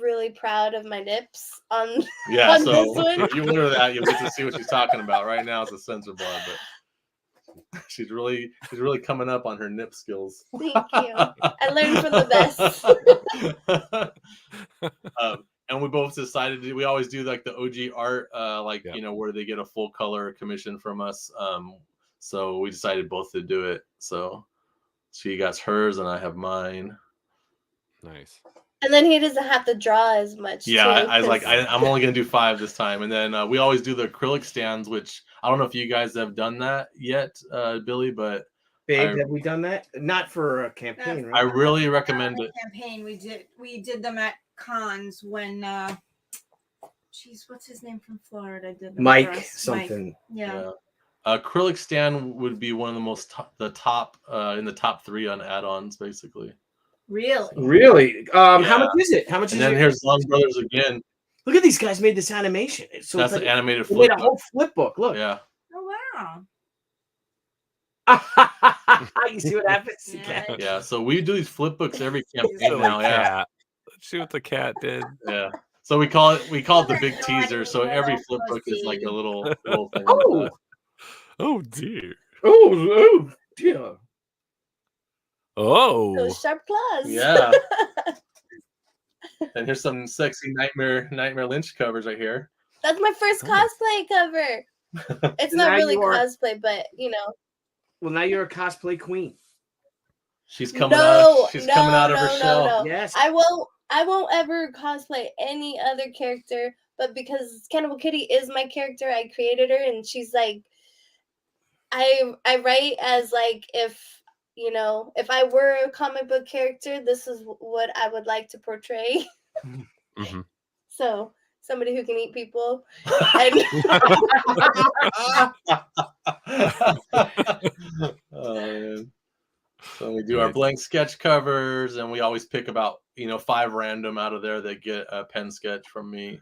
really proud of my nips on. Yeah, On so this one? if you order that, you'll get to see what she's talking about. Right now it's a censor bar, but she's really coming up on her nip skills. Thank you. I learned from the best. And we both decided we always do like the OG art, Yeah. where they get a full color commission from us. So we decided both to do it. So she got hers and I have mine. Nice. And then he doesn't have to draw as much. Yeah, too, I was like, 'cause- I'm only gonna do 5 this time, and then we always do the acrylic stands, which I don't know if you guys have done that yet, Billy, but Babe, have we done that? Not for a campaign, I right? really recommend it. Campaign we did them at cons when geez, what's his name from Florida did them for Mike us. something. Yeah. Acrylic stand would be one of the most the top in the top 3 on add-ons, basically. Really? Really? How Yeah. much is it? How much And is then it? here's Long Brothers again. Look at these guys made this animation. So That's it's an like, animated they made flip a book. whole flip book. Look. Yeah. Oh wow. You see what happens? Yeah. Yeah. So we do these flip books every campaign Silly now. Yeah. cat. Let's see what the cat did. Yeah. So we call it the Well, big there's no teaser. idea So what every else flip was book is like a the- little thing. Oh. Oh dear. Oh, dear. Oh. Those sharp claws. Yeah. And here's some sexy Nightmare Lynch covers right here. That's my first Oh. cosplay cover. It's Now not really you are- cosplay, but you know. Well, now you're a cosplay queen. She's coming No, out. She's no, coming out of her no, shell. no. Yes. I won't ever cosplay any other character, but because Cannibal Kitty is my character, I created her, and she's like, I write as like if I were a comic book character, this is what I would like to portray. hmm So somebody who can eat people. And Oh, man. So we do our Nice. blank sketch covers, and we always pick about 5 random out of there that get a pen sketch from me.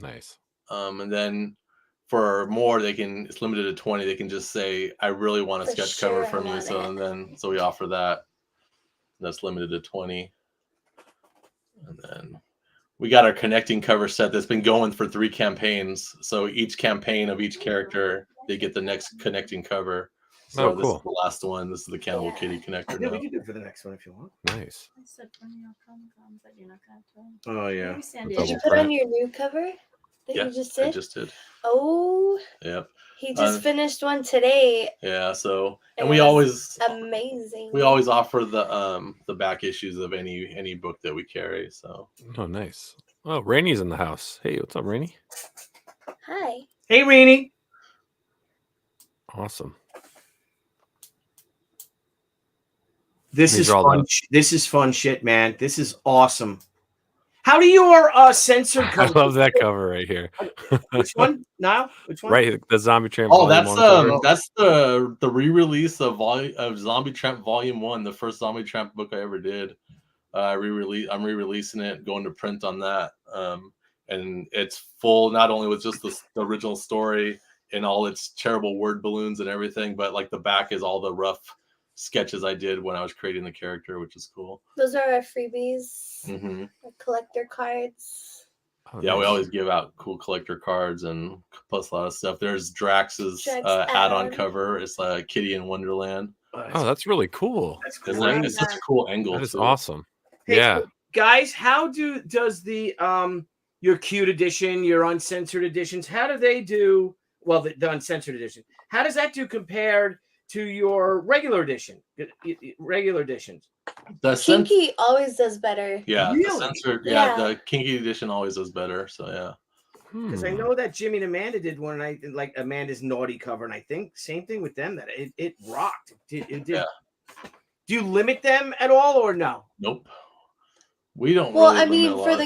Nice. And then for more, it's limited to 20. They can just say, I really want a For sketch sure cover I from you. want So it. so we offer that. That's limited to 20. And then we got our connecting cover set that's been going for 3 campaigns. So each campaign of each character, they get the next connecting cover. So this is the last one. This is the Cannibal Kitty connector. Yeah, now. we can do it for the next one if you want. Nice. I said when you're Comic-Con, but you're not going to. Oh yeah. Maybe San Double Did you Diego. put on your new cover that Yeah, you just I did? just did. Oh, Yep. he just finished one today. Yeah. So, and It we was always amazing. offer the back issues of any book that we carry. So. Oh, nice. Oh, Rainy's in the house. Hey, what's up, Rainy? Hi. Hey, Rainy. Awesome. This These is are all fun. This is fun shit, man. This is awesome. How do your censored I cover? love that cover right here. Which one? Nile? Which one? Right, the Zombie Tramp. Oh, Volume 1 cover. that's the re-release of Zombie Tramp Volume 1, the first Zombie Tramp book I ever did. I'm re-releasing it, going to print on that. And it's full not only with just the original story and all its terrible word balloons and everything, but like the back is all the rough sketches I did when I was creating the character, which is cool. Those are our freebies. Mm-hmm. Our collector cards. Oh, Yeah, we nice. always give out cool collector cards and plus a lot of stuff. There's Drax's Drax add-on add-on. cover. It's Kitty in Wonderland. Oh, that's really cool. That's It's, great. it's such a cool angle. That is too. awesome. Hey, Yeah. guys, how does the your cute edition, your uncensored editions, how do they do? Well, the uncensored edition, how does that do compared to your regular edition? Regular editions. The Kinky always does better. Yeah, Really? the censored. Yeah. Yeah, the kinky edition always does better. So yeah. Because I know that Jimmy and Amanda did one, and I like Amanda's naughty cover, and I think same thing with them. That it rocked. It did. Yeah. Do you limit them at all, or no? Nope. We don't. Well, really I limit mean, a lot for of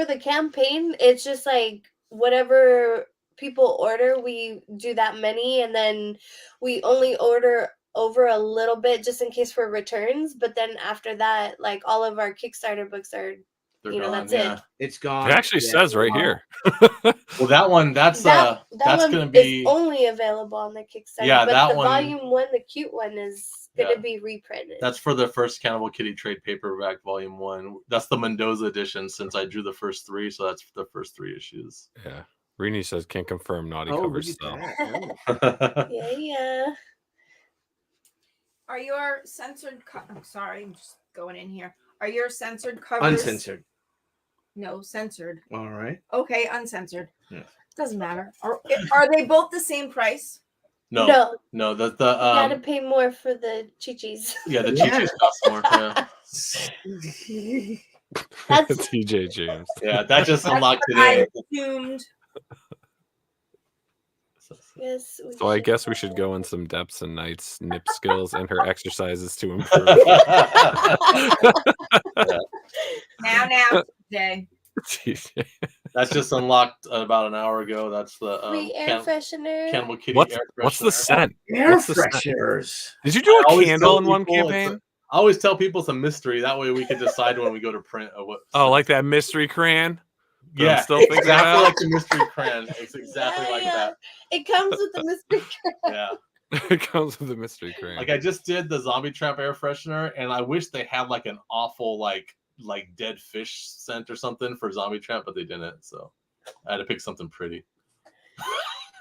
the things. campaign, it's just like whatever people order, we do that many, and then we only order over a little bit just in case for returns. But then after that, like all of our Kickstarter books are, They're you know, gone, that's yeah. it. It's gone. It actually Yeah. says right Wow. here. Well, that one, that's That one gonna be is only available on the Kickstarter. Yeah, but that the one- volume 1, the cute one, is gonna Yeah. be reprinted. that's for the first Cannibal Kitty trade paperback volume 1. That's the Mendoza edition since I drew the first 3, so that's the first 3 issues. Yeah. Rini says can't confirm naughty Oh, covers look still. at that. Oh. Yeah. Are your censored? I'm sorry, I'm just going in here. Are your censored covers Uncensored. No, censored. All right. Okay, uncensored. Yeah. Doesn't matter. Are they both the same price? No, No, no, the you gotta um, pay more for the chichis. yeah, the Yeah. Chi-Chi's cost more. Yeah. That's TJ James. Yeah, that just That's unlocked what I today. assumed. yes. So I guess we should go in some depths and Knight's nip skills and her exercises to improve. Now, Jay. TJ. That's just unlocked about an hour ago. That's the Free air freshener. Cannibal Kitty What's air what's the freshener. scent? Air What's the scent? fresheners. Did you do I a always candle tell in one people it's campaign? I always tell people it's a mystery. That way we can decide when we go to print or what. Oh, like that mystery crayon? that I'm Yeah, still thinking exactly about? like the mystery crayon. It's exactly like that. It comes with the mystery. Yeah. It comes with the mystery crayon. Like I just did the Zombie Trap air freshener, and I wish they had like an awful like dead fish scent or something for Zombie Trap, but they didn't. So I had to pick something pretty.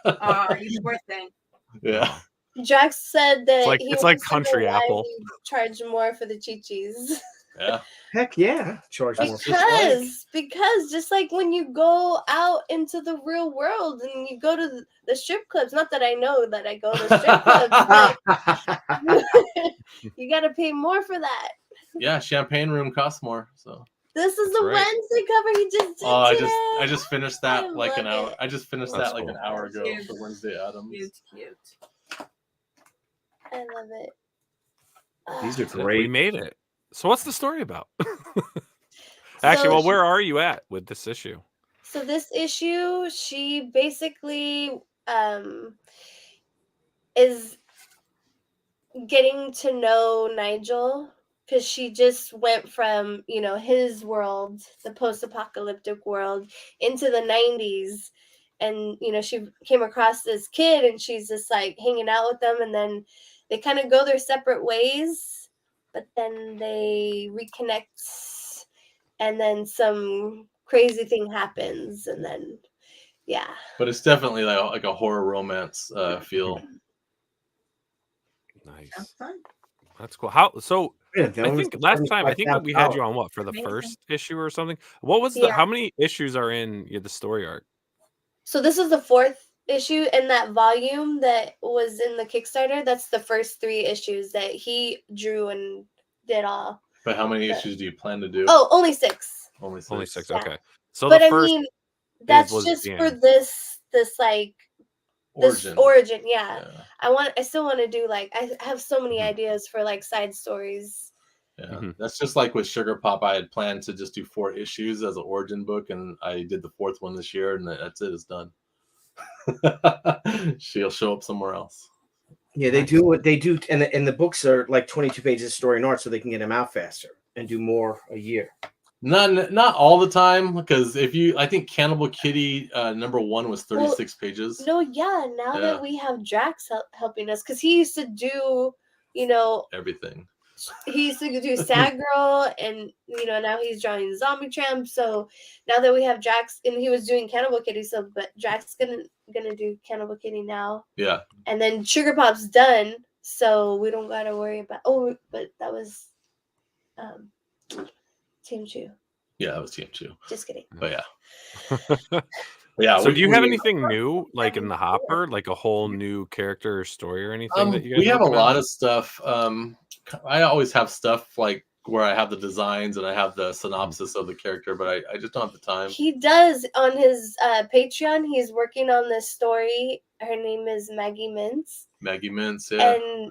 You poor thing. Yeah. Drax said that it's like wants to know country why apple. we charge more for the chichis. Yeah. Heck yeah. Charge more for swag. Because just like when you go out into the real world and you go to the strip clubs, not that I know that I go to strip clubs, but you got to pay more for that. Yeah, champagne room costs more. So This is That's the right. Wednesday cover he just did. I today. just finished I that like an love hour. it. I just finished That's that like cool. an hour ago Cute. for Wednesday Adams. Cute. I love it. These are That's it. We great. made it. So what's the story about? Actually, well, where are you at with this issue? So this issue, she basically is getting to know Nigel because she just went from, you know, his world, the post-apocalyptic world, into the 90s. And, you know, she came across this kid and she's just like hanging out with them. And then they kind of go their separate ways. but then they reconnect, and then some crazy thing happens, and then yeah. But it's definitely like a horror romance feel. Nice. Sounds fun. That's cool. How so? Yeah, I think last time that we had you on what for the Amazing. first issue or something. What was the Yeah. how many issues are in the story arc? So this is the 4th issue, and that volume that was in the Kickstarter, that's the first 3 issues that he drew and did all. But how many issues do you plan to do? Oh, only 6. Only 6. Only 6. Yeah. Okay. So But the I first mean, that's was just the for end. this like this origin. Yeah. Yeah. I still want to do like I have so many Mhm. ideas for like side stories. Yeah, Mhm. that's just like with Sugar Pop. I had planned to just do 4 issues as an origin book, and I did the 4th one this year, and that's it. It's done. She'll show up somewhere else. Yeah, they do what they do, and the books are like 22 pages of story and art, so they can get them out faster and do more a year. Not all the time, because I think Cannibal Kitty #1 was 36 pages. No, yeah. Now that we have Drax helping us, because he used to do, Everything. he used to do Sad Girl, and now he's drawing Zombie Tramp. So now that we have Drax, and he was doing Cannibal Kitty, so but Drax gonna do Cannibal Kitty now. Yeah. And then Sugar Pop's done, so we don't gotta worry about. Oh, but that was, Team Chew. Yeah, that was Team Chew. Just kidding. But yeah. Yeah. So do you have anything new like in the hopper, like a whole new character or story or anything that you guys we have a working on? lot of stuff. I always have stuff like where I have the designs and I have the synopsis of the character, but I just don't have the time. He does on his Patreon. He's working on this story. Her name is Maggie Mintz. Maggie Mintz, yeah. And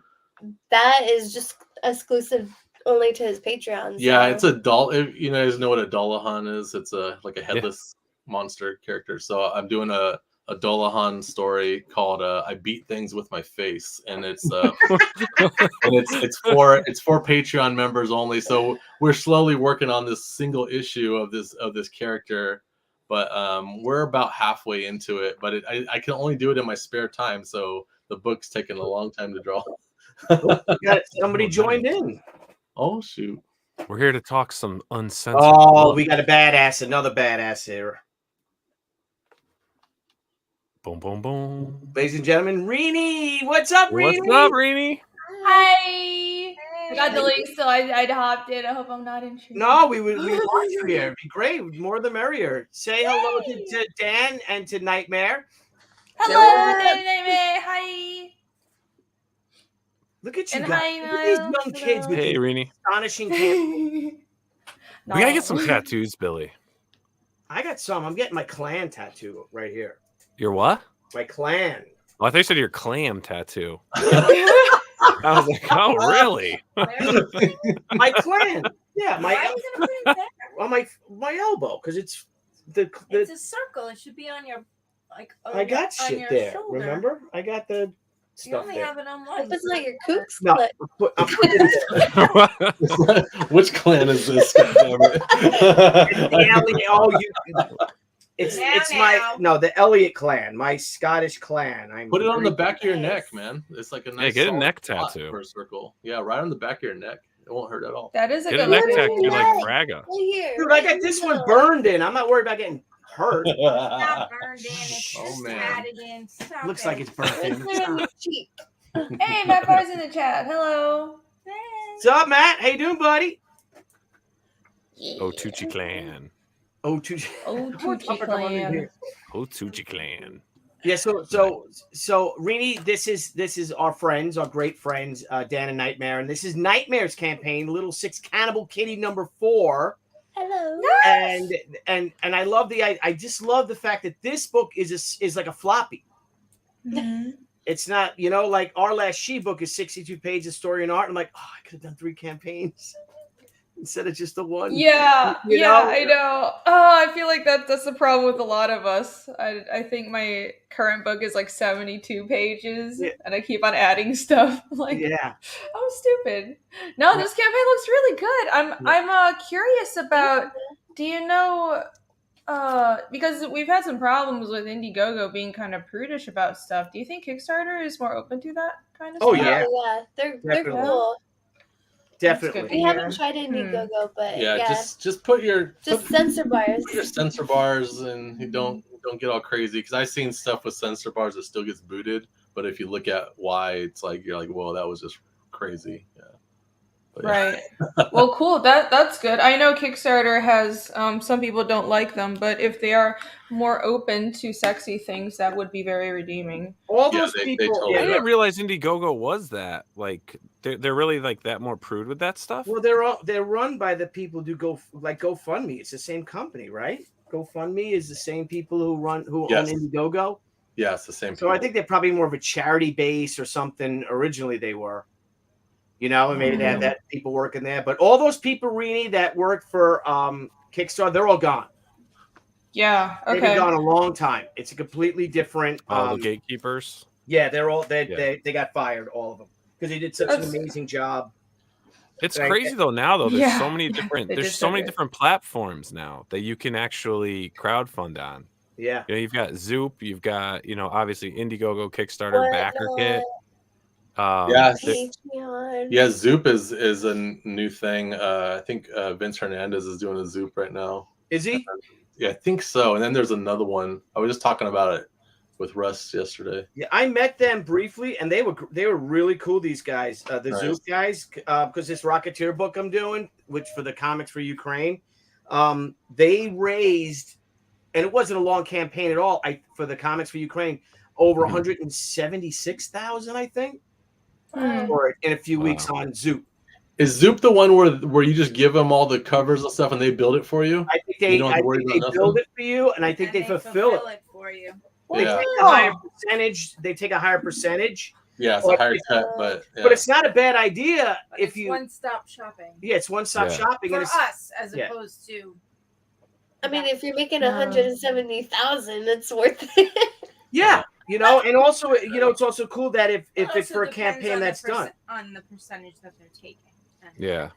that is just exclusive only to his Patreon. Yeah, so. it's a doll. You guys know what a Dullahan is? It's like a headless monster character. So I'm doing a Dullahan story called "I Beat Things with My Face," and it's it's for Patreon members only. So we're slowly working on this single issue of this character, but we're about halfway into it. But I can only do it in my spare time, so the book's taking a long time to draw. Somebody joined in. Oh shoot! We're here to talk some uncensored. Oh, we got another badass here. Boom, boom, boom. Ladies and gentlemen, Reenie. What's up, Reenie? What's up, Reenie? Hi. I got the link, so I hopped in. I hope I'm not intruding. No, we watch you here. It'd be great. More the merrier. Say hello to Dan and to Nightmare. Hello, Nightmare. Hi. Look at you And guys. hi, Look at these Nile. young kids with Hey, these Reenie. astonishing cameras. We gotta get some tattoos, Billy. I got some. I'm getting my clan tattoo right here. Your what? My clan. Oh, I thought you said your clam tattoo. I was like, oh, really? My clan. Yeah, Why are you gonna put it there? on my elbow, because it's It's a circle. It should be on your I got on shit your there. shoulder. Remember? I got the You stuff only there. have it on If one. it's not your kooks, No, but I'm putting it there. Which clan is this? Goddammit? The Elliot, it's my the Elliot clan, my Scottish clan. Put it on the back of your neck, man. It's like a nice get a solid neck spot tattoo. for a circle. Yeah, right on the back of your neck. It won't hurt at all. That is a Get a good neck look. tattoo like Nice. Braga. right here. Dude, I got this one burned in. I'm not worried about getting hurt. Not burned in. It's Oh, just man. added in. Stop Looks it. like it's burnt Right in. there on your cheek. Hey, Matt Barr's in the chat. Hello. What's up, Matt? How you doing, buddy? Oh, Tucci clan. Oh, two. Oh, More Tucci topic I'm under clan. here. Oh, Tucci clan. Yeah, so Reenie, this is our friends, our great friends, Dan and Nightmare, and this is Nightmare's campaign, Little Six Cannibal Kitty #4. Hello. And I love I just love the fact that this book is like a floppy. Mhm. It's not, like our last SHI book is 62 pages story and art. I'm like, oh, I could have done 3 campaigns instead of just the one. Yeah, You yeah, know? I know. Oh, I feel like that's the problem with a lot of us. I think my current book is like 72 pages, Yeah. and I keep on adding stuff. Like, Yeah. I'm stupid. No, this campaign looks really good. I'm curious about. Do you know? Because we've had some problems with Indiegogo being kind of prudish about stuff. Do you think Kickstarter is more open to that kind of Oh, stuff? yeah. Yeah, they're Definitely. cool. Definitely. We haven't tried Indiegogo, but Yeah, yeah, just put your sensor bars. put your sensor bars, and you don't get all crazy, because I've seen stuff with sensor bars that still gets booted, but if you look at why, it's like you're like, whoa, that was just crazy. Yeah. But yeah. Right. Well, cool. That's good. I know Kickstarter has some people don't like them, but if they are more open to sexy things, that would be very redeeming. All Yeah, those they people. totally I are. didn't realize Indiegogo was that. Like, they're really like that more prude with that stuff. Well, they're run by the people who go like GoFundMe. It's the same company, right? GoFundMe is the same people who Yes. own Indiegogo. Yeah, it's the same. So I think they're probably more of a charity base or something. Originally, they were, and maybe they had that people working there. But all those people, Rini, that worked for Kickstarter, they're all gone. Yeah. They've been Okay. gone a long time. It's a completely different. All the gatekeepers. Yeah, they're all they got fired, all of them, because they did such an amazing job. It's Right. crazy though. Now though, there's Yeah. so many different. They There's did so so many good. different platforms now that you can actually crowdfund on. Yeah. You've got Zoop. You've got obviously Indiegogo, Kickstarter, BackerKit. Yes. Patreon. Yeah, Zoop is a new thing. I think Vince Hernandez is doing a Zoop right now. Is he? Yeah, I think so. And then there's another one. I was just talking about it with Russ yesterday. Yeah, I met them briefly, and they were really cool. These guys, the Nice. Zoop guys, because this Rocketeer book I'm doing, which for the comics for Ukraine, they raised, and it wasn't a long campaign at all. For the comics for Ukraine, over 176,000, I think, for it in a few weeks on Zoop. Is Zoop the one where you just give them all the covers and stuff and they build it for you? I think they build it for you, and I think they fulfill it for you. They take a higher percentage. They take a higher percentage. Yeah, it's a higher cut, but it's not a bad idea if you one-stop shopping. Yeah, it's one-stop shopping For and us as opposed to. I mean, if you're making 170,000, it's worth it. Yeah, and also, it's also cool that if it's for a campaign that's done on the percentage that they're taking. Yeah.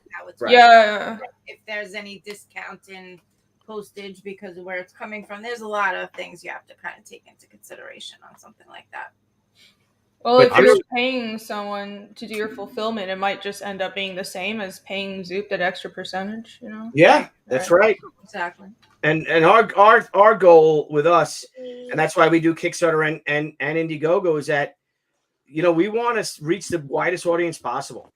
Yeah. If there's any discount in postage because of where it's coming from, there's a lot of things you have to kind of take into consideration on something like that. Well, But if you're paying someone to do your fulfillment, it might just end up being the same as paying Zoop that extra percentage, Yeah, that's right. Exactly. And our goal with us, and that's why we do Kickstarter and Indiegogo, is that we want to reach the widest audience possible.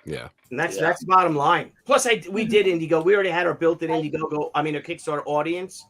Yeah. And that's the bottom line. Plus, we did Indiegogo. We already had our built-in Indiegogo. I mean, a Kickstarter audience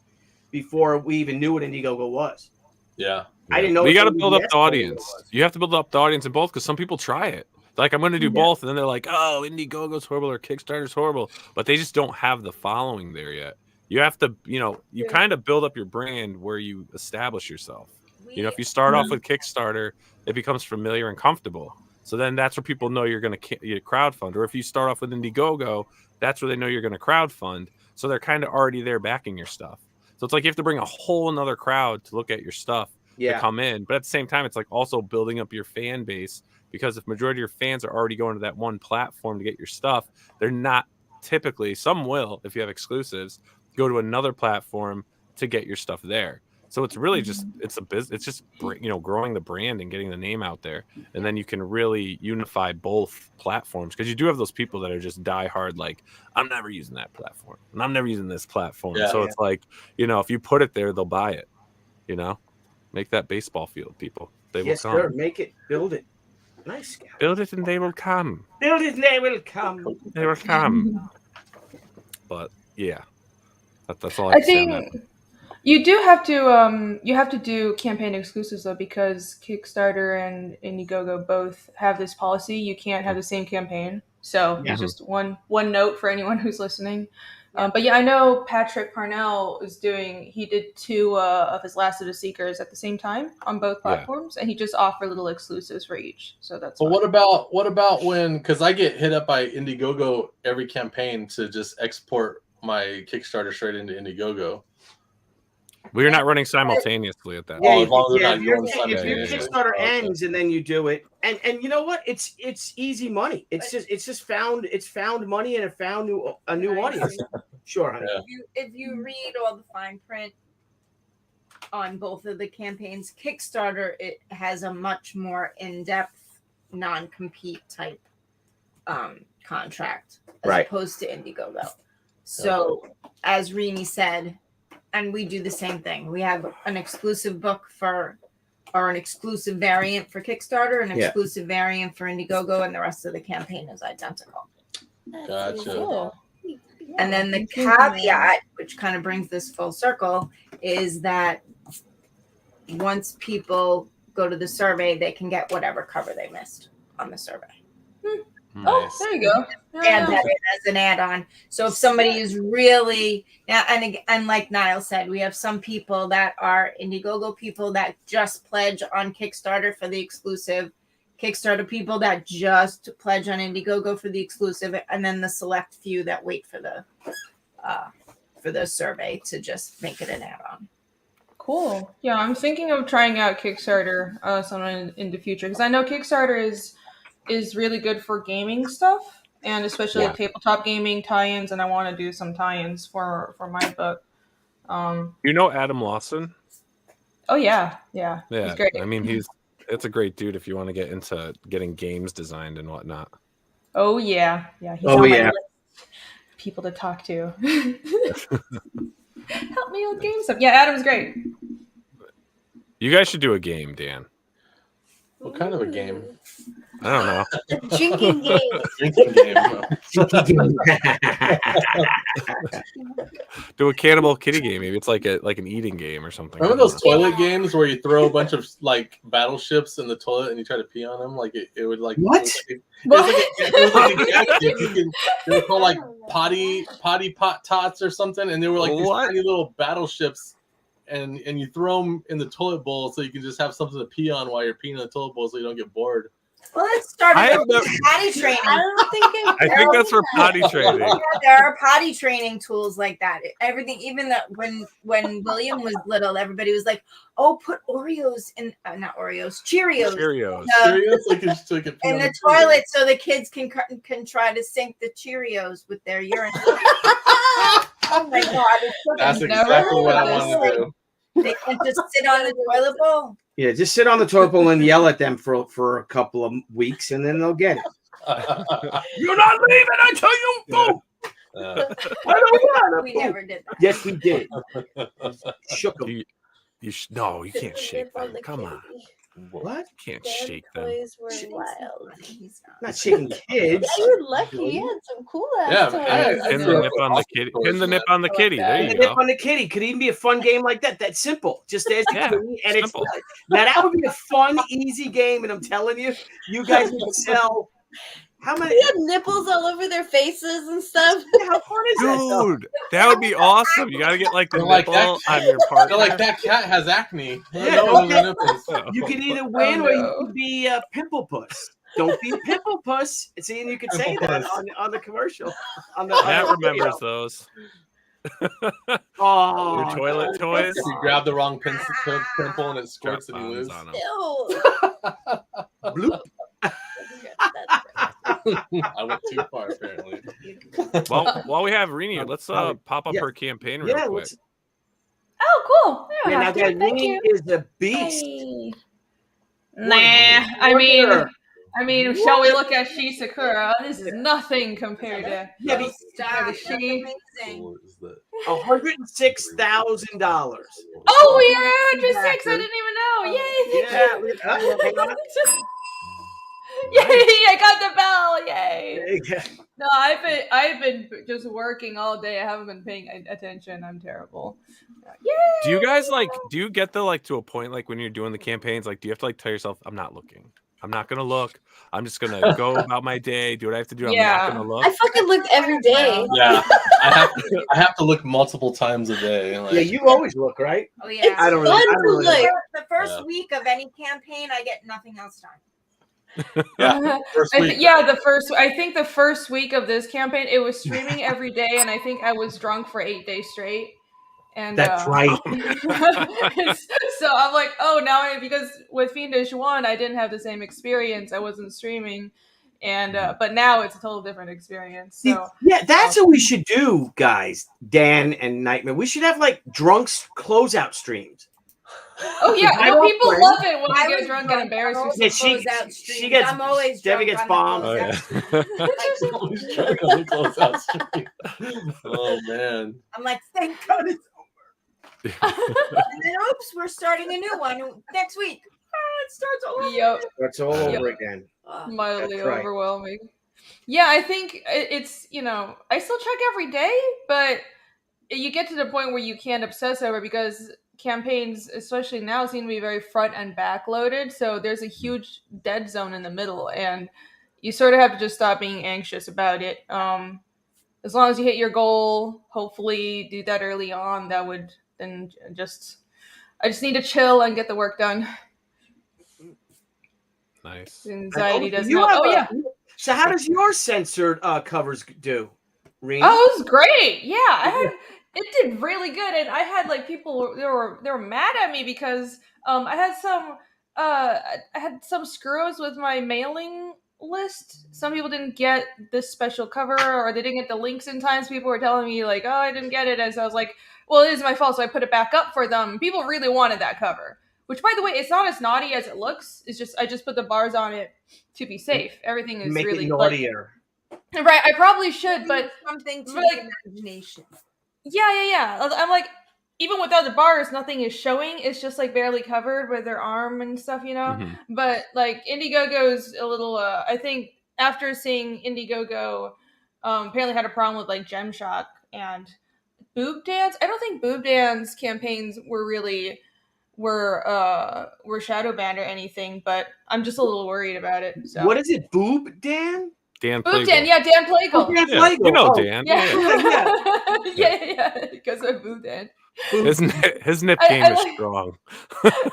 before we even knew what Indiegogo was. Yeah. I didn't know. You got to build up the audience. You have to build up the audience in both, because some people try it. Like, I'm going to do both, and then they're like, "Oh, Indiegogo's horrible or Kickstarter's horrible," but they just don't have the following there yet. You have to, you kind of build up your brand where you establish yourself. If you start off with Kickstarter, it becomes familiar and comfortable. So then that's where people know you're going to crowdfund. Or if you start off with Indiegogo, that's where they know you're going to crowdfund. So they're kind of already there backing your stuff. So it's like you have to bring a whole another crowd to look at your stuff to come in. But at the same time, it's like also building up your fan base, because if majority of your fans are already going to that one platform to get your stuff, they're not typically, some will, if you have exclusives, go to another platform to get your stuff there. So it's really just, it's a business. It's just, growing the brand and getting the name out there. And then you can really unify both platforms, because you do have those people that are just diehard, like, I'm never using that platform and I'm never using this platform. Yeah. So it's like, if you put it there, they'll buy it, make that baseball field, people. They will come. Sir. Make it, build it. Nice. Build it and they will come. Build it and they will come. They will come. But yeah, that's all I can say on that. think you do have to do campaign exclusives though, because Kickstarter and Indiegogo both have this policy. You can't have the same campaign. So it's just one note for anyone who's listening. But yeah, I know Patrick Parnell he did 2 of his Last of the Seekers at the same time on both platforms, and he just offered little exclusives for each. So that's. Well, what about when? Because I get hit up by Indiegogo every campaign to just export my Kickstarter straight into Indiegogo. We're not running simultaneously at that. Yeah, as long as they're not if your doing Kickstarter simultaneously. ends and then you do it, and you know what? It's easy money. It's found money and a new audience. Sure, honey. Yeah. If you read all the fine print on both of the campaigns, Kickstarter, it has a much more in-depth non-compete type contract as Right. opposed to Indiegogo. So as Rini said, and we do the same thing. We have an exclusive book or an exclusive variant for Kickstarter, an exclusive variant for Indiegogo, and the rest of the campaign is identical. That's Gotcha. And then the caveat, which kind of brings this full circle, is that once people go to the survey, they can get whatever cover they missed on the survey. Oh, there you go. Add that in as an add-on. So if somebody is really, and like Nile said, we have some people that are Indiegogo people that just pledge on Kickstarter for the exclusive, Kickstarter people that just pledge on Indiegogo for the exclusive, and then the select few that wait for the survey to just make it an add-on. Cool. Yeah, I'm thinking of trying out Kickstarter sometime in the future because I know Kickstarter is really good for gaming stuff and especially like tabletop gaming tie-ins, and I want to do some tie-ins for my book. You know Adam Lawson? Oh yeah. He's great. I mean, it's a great dude if you want to get into getting games designed and whatnot. Oh yeah. He's on my list. People to talk to. Help me with game stuff. Yeah, Adam's great. You guys should do a game, Dan. What kind of a game? I don't know. a drinking game. Drinking game. Do a Cannibal Kitty game. Maybe it's like an eating game or something. Remember those toilet games where you throw a bunch of like battleships in the toilet and you try to pee on them? Like it would like what? It was like a gadget. They were called like potty pot tots or something, and they were like these tiny little battleships. And you throw them in the toilet bowl so you can just have something to pee on while you're peeing in the toilet bowl so you don't get bored. Well, let's start with potty training. I think that's for potty training. Yeah, there are potty training tools like that. Everything, even that when William was little, everybody was like, "Oh, put Oreos in, not Oreos, Cheerios, Cheerios, in the toilet so the kids can try to sink the Cheerios with their urine." Oh my God! That's exactly what I want to do. They can just sit on the toilet bowl. Yeah, just sit on the toilet bowl and yell at them for a couple of weeks, and then they'll get it. You're not leaving until you go. We never did that. Yes, we did. Shook them. No, you can't shake them. Come on. What? You can't shake them. Toys were wild. Not shaking kids. Yeah, you're lucky. You had some cool ass toys. Pin the nip on the kitty. Pin the nip on the kitty. There you go. Nip on the kitty could even be a fun game like that. That's simple. Just as the kitty, and it's now that would be a fun, easy game. And I'm telling you, you guys would sell. How many? They had nipples all over their faces and stuff. How fun is that? Dude, that would be awesome. You got to get like the nipple on your partner. Like that cat has acne. Yeah, you can either win or you can be a pimple puss. Don't be a pimple puss. See, and you can say that on the commercial. Matt remembers those. Oh, your toilet toys. You grab the wrong pimple and it squirts and you lose. Bloop. I went too far, apparently. Well, while we have Rini, let's pop up her campaign real quick. Oh, cool. Yeah, now that Rini is a beast. Nah, I mean, shall we look at SHI Sakura? This is nothing compared to SHI. $106,000. Oh, we are at 106. I didn't even know. Yay! Thank you. Yay! I got the bell! Yay! No, I've been just working all day. I haven't been paying attention. I'm terrible. Yay! Do you guys do you get to a point when you're doing the campaigns, do you have to tell yourself, I'm not looking. I'm not gonna look. I'm just gonna go about my day, do what I have to do. I'm not gonna look. I fucking look every day. Yeah, I have to look multiple times a day. Yeah, you always look, right? Oh yeah, I don't really. The first week of any campaign, I get nothing else done. I think the first week of this campaign, it was streaming every day, and I think I was drunk for 8 days straight. And that's right. So I'm like, oh, now because with Fiendish 1, I didn't have the same experience. I wasn't streaming, and but now it's a total different experience. So yeah, that's what we should do, guys. Dan and Nightmare. We should have drunks closeout streams. Oh yeah, I no, don't people play. love it when I I get was drunk and drunk. embarrass I'm yourself. Yeah, always closeout she streams. gets. I'm always Debbie drunk gets on the bombed. Oh, closeout. yeah. Always drunk on the closeout stream. Oh man. I'm like, thank God it's over. And then, oops, we're starting a new one next week. It starts all over. Yep, That's all over again. mildly That's right. overwhelming. Yeah, I think it's, I still check every day, but you get to the point where you can't obsess over it because campaigns, especially now, seem to be very front and back loaded. So there's a huge dead zone in the middle, and you sort of have to just stop being anxious about it. As long as you hit your goal, hopefully do that early on. That would then I just need to chill and get the work done. Nice. Anxiety doesn't You help. have Oh yeah. So how does your censored covers do, Reen? Oh, it was great. Yeah, it did really good, and I had like people they were mad at me because I had some screws with my mailing list. Some people didn't get this special cover, or they didn't get the links in time. So people were telling me like, "Oh, I didn't get it," and so I was like, "Well, it is my fault." So I put it back up for them. People really wanted that cover, which, by the way, it's not as naughty as it looks. It's just I just put the bars on it to be safe. Everything is Make really it naughtier. right. I probably should, but something to like, imagination. Yeah. I'm like, even without the bars, nothing is showing. It's just like barely covered with their arm and stuff, Mhm. But like Indiegogo's a little. I think after seeing Indiegogo, apparently had a problem with like Gemshock and Boob Dance. I don't think Boob Dance campaigns were shadow banned or anything, but I'm just a little worried about it. So. What is it, Boob Dan? Dan Boob Plagle. Dan, yeah, Dan Plagle. Oh, Dan Yeah, Plagle. you know Oh, Dan. Yeah. Yeah. Because of Boob Dan. His nip I game is like- strong.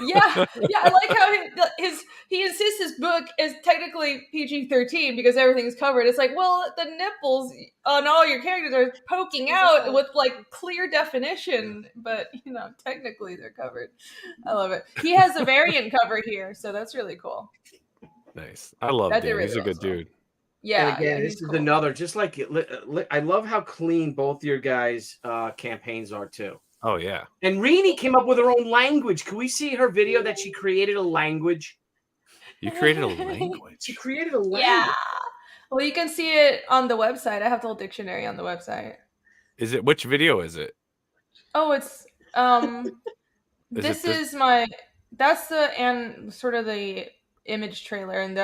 Yeah, I like how he insists his book is technically PG-13 because everything's covered. It's like, well, the nipples on all your characters are poking out with like clear definition, but technically they're covered. I love it. He has a variant cover here, so that's really cool. Nice. I love That did Dan. really He's a well good as well. dude. Yeah, And again, he's this is cool. another, just like I love how clean both your guys' campaigns are too. Oh yeah. And Reenie came up with her own language. Can we see her video that she created a language? You created a She language. created a language. Yeah. Well, you can see it on the website. I have the whole dictionary on the website. Is it which video is it? Oh, it's that's sort of the image trailer, and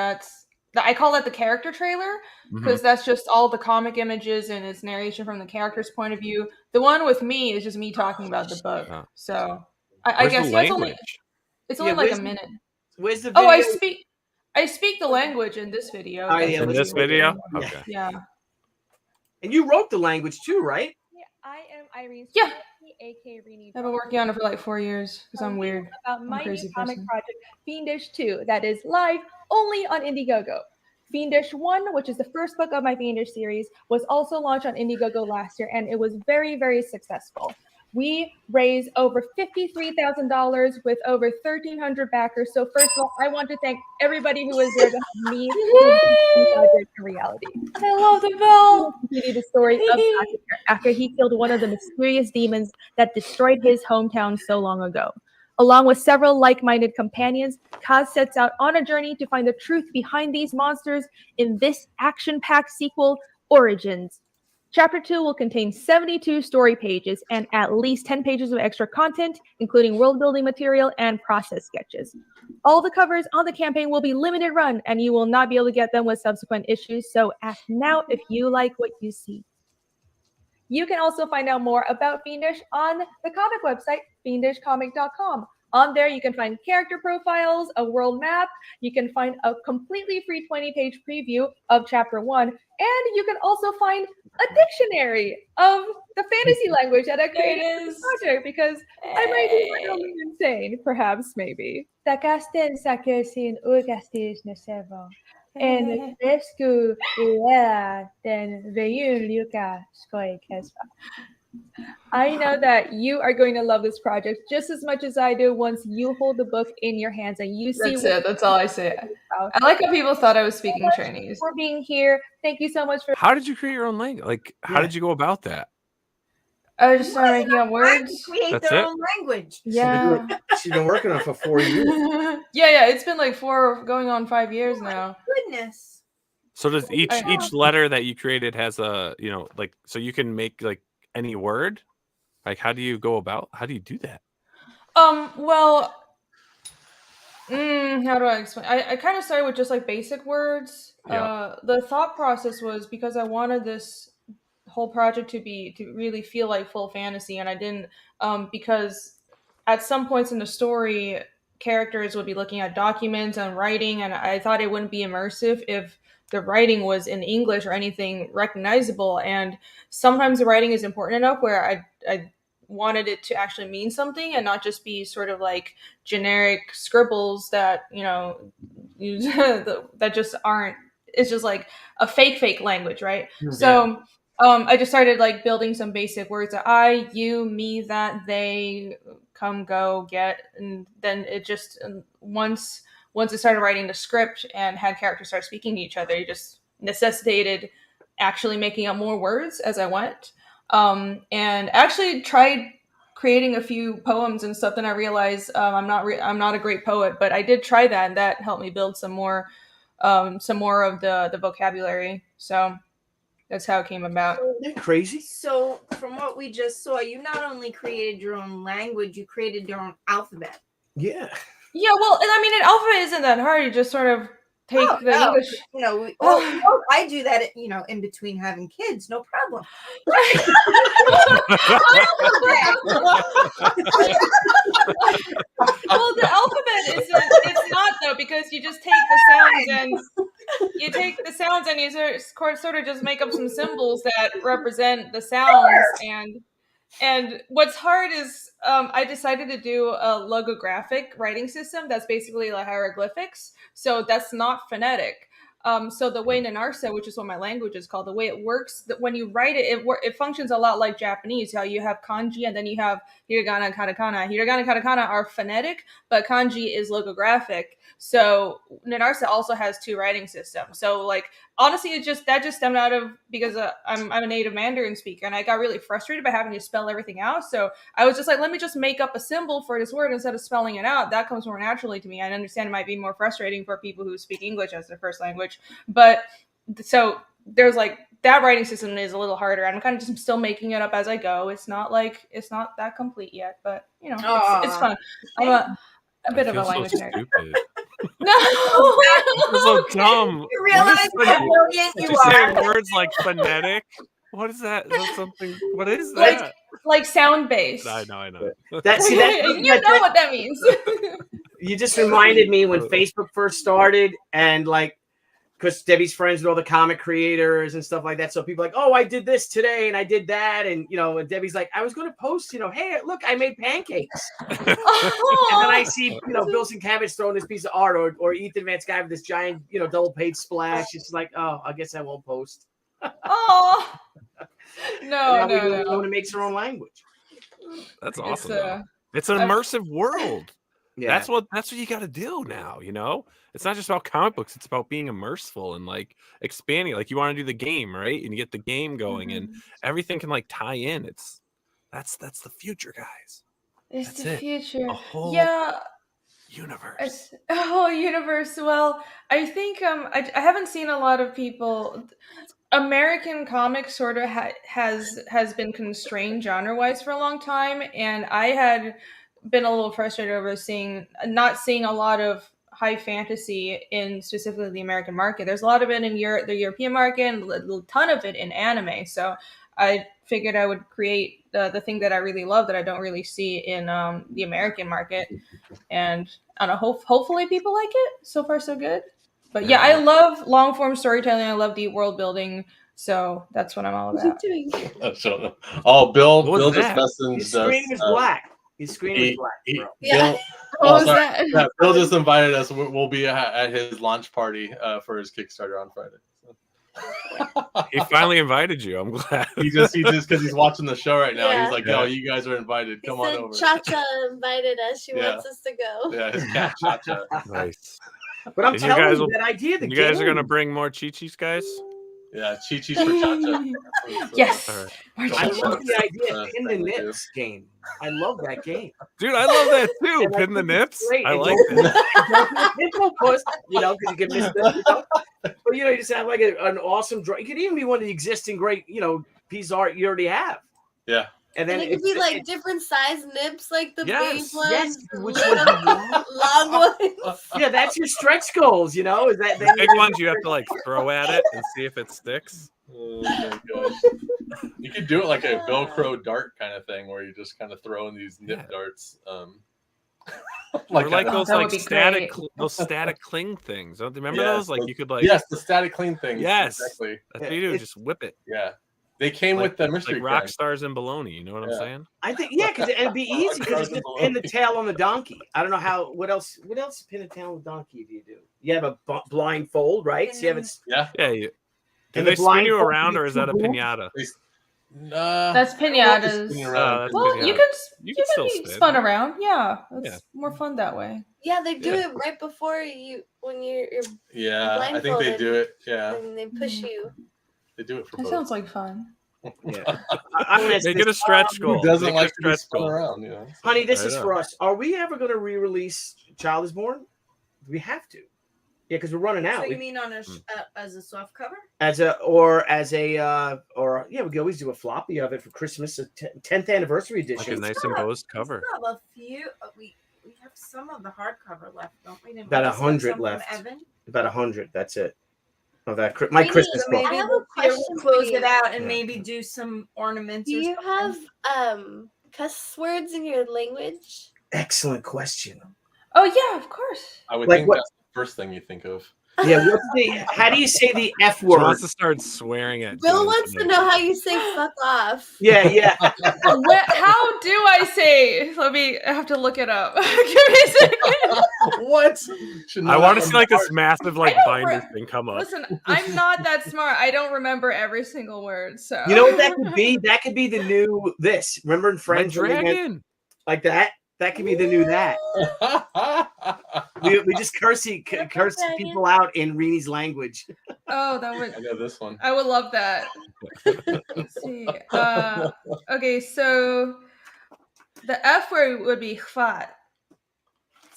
I call that the character trailer because that's just all the comic images and it's narration from the character's point of view. The one with me is just me talking about the book. Oh. So I Where's guess the language? it's only like a minute. Where's the video? Oh, I speak the language in this video. Oh, yeah, In this video? Yeah. Okay. Yeah. And you wrote the language too, right? Yeah, I am Irene. Yeah. aka Rini. I've been working on it for like 4 years because I'm weird. About I'm a my new crazy comic person. project, Fiendish 2, that is live only on Indiegogo. Fiendish 1, which is the first book of my Fiendish series, was also launched on Indiegogo last year, and it was very, very successful. We raised over $53,000 with over 1,300 backers. So first of all, I want to thank everybody who was there to help me make this project a reality. I love the bell. Continue the story of BACKERKIT after he killed one of the mysterious demons that destroyed his hometown so long ago. Along with several like-minded companions, Kaz sets out on a journey to find the truth behind these monsters in this action-packed sequel, Origins. Chapter 2 will contain 72 story pages and at least 10 pages of extra content, including world-building material and process sketches. All the covers on the campaign will be limited run, and you will not be able to get them with subsequent issues, so act now if you like what you see. You can also find out more about Fiendish on the comic website, fiendishcomic.com. On there, you can find character profiles, a world map, you can find a completely free 20-page preview of Chapter 1, and you can also find a dictionary of the fantasy language that I created for this project, because I might be really insane, perhaps, maybe. Takasten sakersin urgastis nesevo. En resku iera den veyun luka skoi kesva. I know that you are going to love this project just as much as I do once you hold the book in your hands and you see That's it. That's all I say. about. I like how people thought I was speaking Chinese. For being here. Thank you so much for How did you create your own language? Like, how Yeah. did you go about that? I just started making up words. Create That's their it? own language. Yeah. She's been working on it for 4 years. yeah. It's been like 4 going on 5 years now. Goodness. So does each I- letter that you created has a, you know, like, so you can make like any word? Like, how do you do that? Well, how do I explain? I kind of started with just like basic words. Yeah. The thought process was because I wanted this whole project to really feel like full fantasy, and I didn't because at some points in the story, characters would be looking at documents and writing, and I thought it wouldn't be immersive if the writing was in English or anything recognizable. And sometimes the writing is important enough where I wanted it to actually mean something and not just be sort of like generic scribbles that, you know, that just aren't, it's just like a fake language, right? So I just started like building some basic words: I, you, me, that, they, come, go, get, and then it just once I started writing the script and had characters start speaking to each other, it just necessitated actually making up more words as I went. And actually tried creating a few poems and stuff. Then I realized I'm not a great poet, but I did try that, and that helped me build some more of the vocabulary. So that's how it came about. Isn't that crazy? So from what we just saw, you not only created your own language, you created your own alphabet. Yeah. Yeah, well, and I mean, an alphabet isn't that hard. You just sort of take English. You know, I do that, you know, in between having kids, no problem. Well, the alphabet it's not though, because you just take the sounds and you sort of just make up some symbols that represent the sounds. And what's hard is I decided to do a logographic writing system that's basically like hieroglyphics. So that's not phonetic. So the way Nanarsa, which is what my language is called, the way it works, that when you write it, it functions a lot like Japanese, how you have kanji and then you have hiragana and katakana. Hiragana and katakana are phonetic, but kanji is logographic. So Nanarsa also has two writing systems. So like, honestly, that just stemmed out of, because I'm a native Mandarin speaker and I got really frustrated by having to spell everything out. So I was just like, let me just make up a symbol for this word instead of spelling it out. That comes more naturally to me. I understand it might be more frustrating for people who speak English as their first language. But so there's like, that writing system is a little harder. I'm kind of just still making it up as I go. It's not that complete yet, but you know, it's fun. I'm a bit of a language nerd. Stupid. No, It's so dumb. You realize how brilliant you You say are. words like phonetic. What is that? Is that something? What is that? like sound based. I know. You know what that means. You just reminded me when Facebook first started, and like, because Debbie's friends with all the comic creators and stuff like that. So people are like, oh, I did this today and I did that. And, you know, and Debbie's like, I was going to post, you know, hey, look, I made pancakes. And then I see, you know, Bill Sienkiewicz throwing this piece of art, or Ethan Van Sciver with this giant, you know, double page splash. It's like, oh, I guess I won't post. Oh, no. Nobody makes their own language. That's awesome. It's an immersive world. Yeah. That's what you got to do now, you know? It's not just about comic books, it's about being immersive and like expanding. Like you want to do the game, right? And you get the game going and everything can like tie in. That's the future, guys. It's the future. A whole universe. A whole universe. Well, I think I haven't seen a lot of people. American comics sort of has been constrained genre-wise for a long time, and I had been a little frustrated over not seeing a lot of high fantasy in specifically the American market. There's a lot of it in the European market, and a ton of it in anime. So I figured I would create the thing that I really love that I don't really see in the American market. And I don't know, hopefully people like it. So far, so good. But yeah, I love long form storytelling. I love deep world building. So that's what I'm all about. Oh, Bill just messaged His screen is black. His screen is black, bro. Yeah. What was that? Yeah, Bill just invited us. We'll be at his launch party for his Kickstarter on Friday. So. He finally invited you. I'm glad. He just because he's watching the show right now. Yeah. He's like, "Yo, you guys are invited. Come on over." Cha-Cha invited us. She wants us to go. Yeah, his cat Cha-Cha. Nice. But I'm And telling you, that idea, you guys are gonna bring more Chi-Chi's, guys? Yeah, Chi-Chi's for Cha-Cha. Yes. All right. I love the idea Uh, of pin the nips game. I love that game. Dude, I love that too. And I Pin the think it's nips. great. I And like don't- that. don't be a pimple puss, you know, because you can miss them. You know? But you just have like an awesome draw. It could even be one of the existing great, piece of art you already have. Yeah. And then And it could be like different size nips, like the Yes, big ones, yes, the which little one do you want? long ones. yeah, that's your stretch goals. Is that The big ones you have to like throw at it and see if it sticks. Oh my gosh. You could do it like a Velcro dart kind of thing where you just kind of throw in these nip darts. Or like those that like would be static great. those static cling things. Don't you remember Yes, those? Like you could like yes, the static clean things. Yes. Exactly. that's what you do. Just whip it. Yeah. They came Like, with the mystery like rock crunch. stars and bologna. You know what I'm Yeah. saying? I think because it'd be easy because it's just pin the tail on the donkey. I don't know what else pin a tail on the donkey do you do? You have a blindfold, right? So you have it. Yeah. Yeah. Do And they the spin you blindfold around you or is that a do? pinata? That's pinatas. Spinning Oh, around. that's Well, pinata. you can You can still be spin. spun around. Yeah, it's Yeah. more fun that way. Yeah, they do Yeah. it right before when you're Yeah, I think they do it. Yeah, and they push you. they do it for That both. sounds like fun. Yeah. I'm gonna ask Make it a this, stretch Who goal. doesn't Make it a like to be stretch spun goal. around? You know? honey. This I is know. for us. Are we ever going to re-release Child Is Born? Do we have to? Yeah, because we're running out. So you mean on as a soft cover? We could always do a floppy of it for Christmas, a 10th anniversary Like a edition. nice embossed cover. We still have a few. We have some of the hardcover left, don't we? Didn't About we just have 100 some from left. Evan? About 100. That's it. Of that my Maybe- Christmas So book. maybe I have a we'll question for close you. it out and Yeah. maybe do some ornaments. Do or you something. have cuss words in your language? Excellent question. Oh yeah, of course. I would Like think what- that's the first thing you think of. Yeah, how do you say the F She word? wants to start swearing at Bill James wants to today. know how you say "fuck off." Yeah. How do I say? I have to look it up. Give me a second. What? I want to see like this massive like I don't binder re- thing come up. Listen, I'm not that smart. I don't remember every single word. So You know what that could be? That could be the new this. Remember in My Friends when they went dragon. like that? That could be the new that. We just curse dragon. people out in Reenie's language. Oh, that would. I know this one. I would love that. Let's see. Okay, so the F word would be khvat,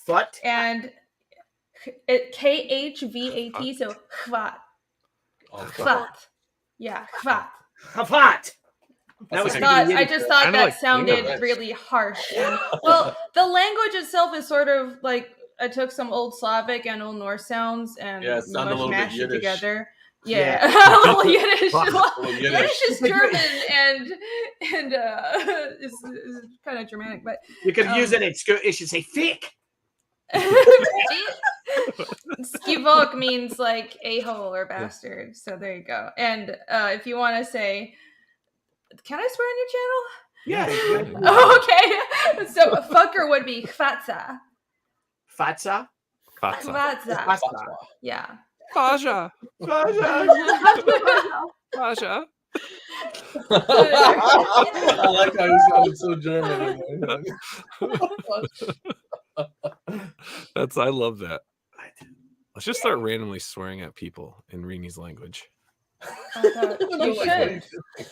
Fut. and it KHVAT. So khvat, Oh, khvat. Yeah, khvat. Hafat. That was I like just thought Kinda that like sounded English. really harsh. And, well, the language itself is sort of like I took some Old Slavic and Old Norse sounds and Yeah, it sounded a little bit mashed it Yiddish. together. Yeah. Yeah, a little Yiddish. little Yiddish Yiddish. is German and is kind of Germanic, but You could use it. It should say fick. skivok means like a-hole or bastard. So there you go. And if you want to say, can I swear on your channel? Yeah. Oh, okay. So a fucker would be chvatza. Fatsa. Fatsa. Chvatza. Fatsa. Yeah. Faja. Faja. I like how you sounded so German. I love that. Let's just start randomly swearing at people in Reenie's language. You should.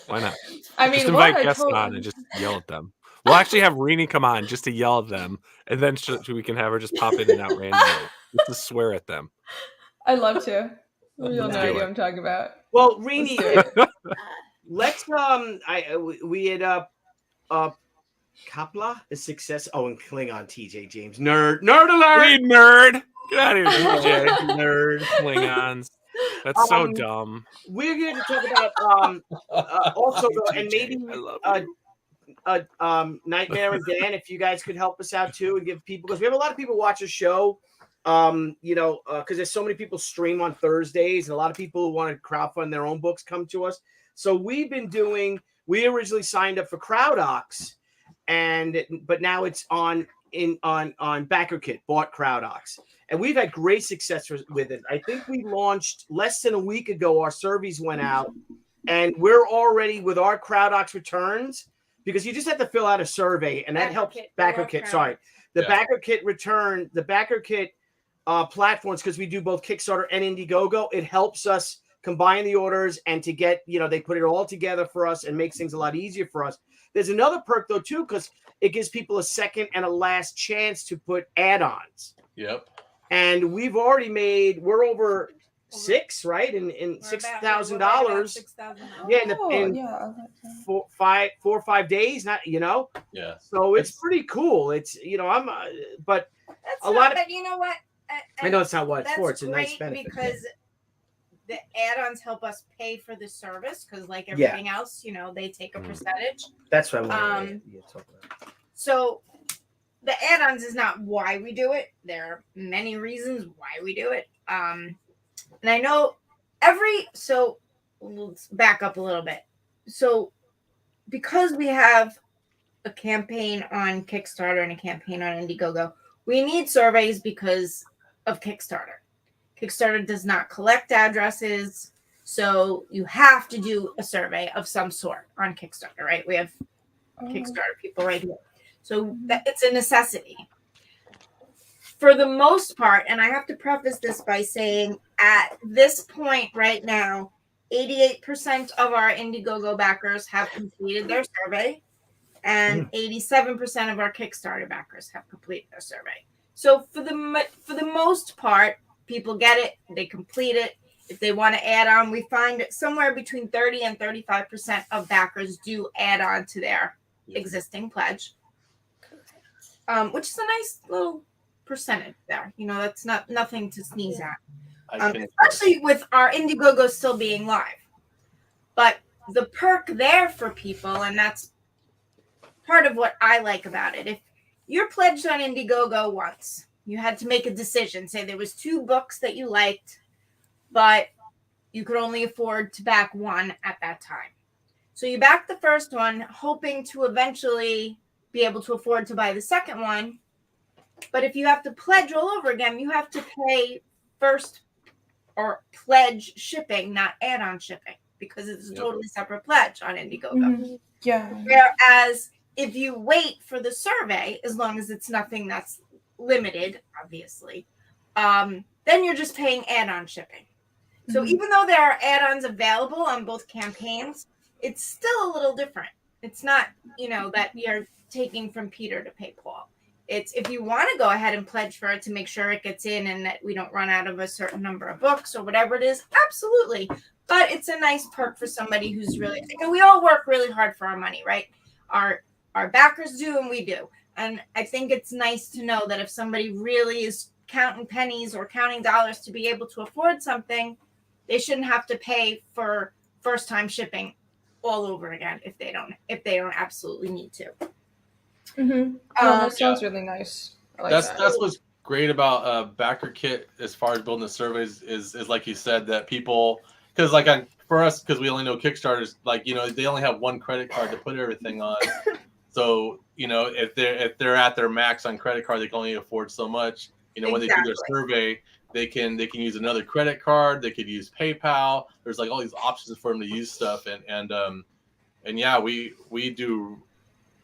Why not? I mean, Just invite what? guests on and just yell at them. We'll actually have Reenie come on just to yell at them, and then we can have her just pop in and out randomly just to swear at them. I'd love to. You have no Let's do idea it. what I'm talking about. Well, Reenie, Let's do let's we had Kapla a success. Oh, and Klingon TJ James. Nerd alert. Reed nerd. Get out of here, DJ. Nerd. Klingons. That's so Um, dumb. We're here to talk about also and maybe I love you. Nightmare and Dan, if you guys could help us out too and give people, because we have a lot of people watch the show, because there's so many people stream on Thursdays and a lot of people who want to crowdfund their own books come to us. So we originally signed up for CrowdOx, but now it's on BackerKit, bought CrowdOx. And we've had great success with it. I think we launched less than a week ago. Our surveys went out, and we're already with our CrowdOx returns, because you just have to fill out a survey, and that helps. BackerKit, sorry. The BackerKit platforms, because we do both Kickstarter and Indiegogo, it helps us combine the orders and to get, they put it all together for us and makes things a lot easier for us. There's another perk though too, because it gives people a second and a last chance to put add-ons. Yep. And we're over 6, right? In $6,000. Yeah, in 4 or 5 days, Yeah. So it's pretty cool. It's but That's a lot of, but you know what? I know it's not what it's That's for. It's a nice great benefit. because the add-ons help us pay for the service because, like everything else, they take a percentage. That's what I want to talk about. So the add-ons is not why we do it. There are many reasons why we do it. And I know so let's back up a little bit. So because we have a campaign on Kickstarter and a campaign on Indiegogo, we need surveys because of Kickstarter. Kickstarter does not collect addresses, so you have to do a survey of some sort on Kickstarter, right? We have Kickstarter people right here. So it's a necessity. For the most part, and I have to preface this by saying at this point right now, 88% of our Indiegogo backers have completed their survey, and 87% of our Kickstarter backers have completed their survey. So for the most part, people get it, they complete it. If they want to add on, we find that somewhere between 30 and 35% of backers do add on to their existing pledge, which is a nice little percentage there. That's nothing to sneeze at, especially with our Indiegogo still being live. But the perk there for people, and that's part of what I like about it. If you're pledged on Indiegogo once, you had to make a decision. Say there was 2 books that you liked, but you could only afford to back one at that time. So you backed the first one, hoping to eventually be able to afford to buy the second one. But if you have to pledge all over again, you have to pay first or pledge shipping, not add-on shipping, because it's a totally separate pledge on Indiegogo. Yeah. Whereas if you wait for the survey, as long as it's nothing that's limited, obviously, then you're just paying add-on shipping. So even though there are add-ons available on both campaigns, it's still a little different. It's not, that you're taking from Peter to pay Paul. It's if you want to go ahead and pledge for it to make sure it gets in and that we don't run out of a certain number of books or whatever it is, absolutely. But it's a nice perk for somebody who's really, we all work really hard for our money, right? Our backers do and we do. And I think it's nice to know that if somebody really is counting pennies or counting dollars to be able to afford something, they shouldn't have to pay for first time shipping all over again if they don't absolutely need to. That sounds really nice. I like That's that. what's great about BackerKit as far as building the surveys is like you said, that people, because for us, because we only know Kickstarters, they only have one credit card to put everything on. So if they're at their max on credit card, they can only afford so much. When they do their survey, they can use another credit card. They could use PayPal. There's all these options for them to use stuff, and yeah, we do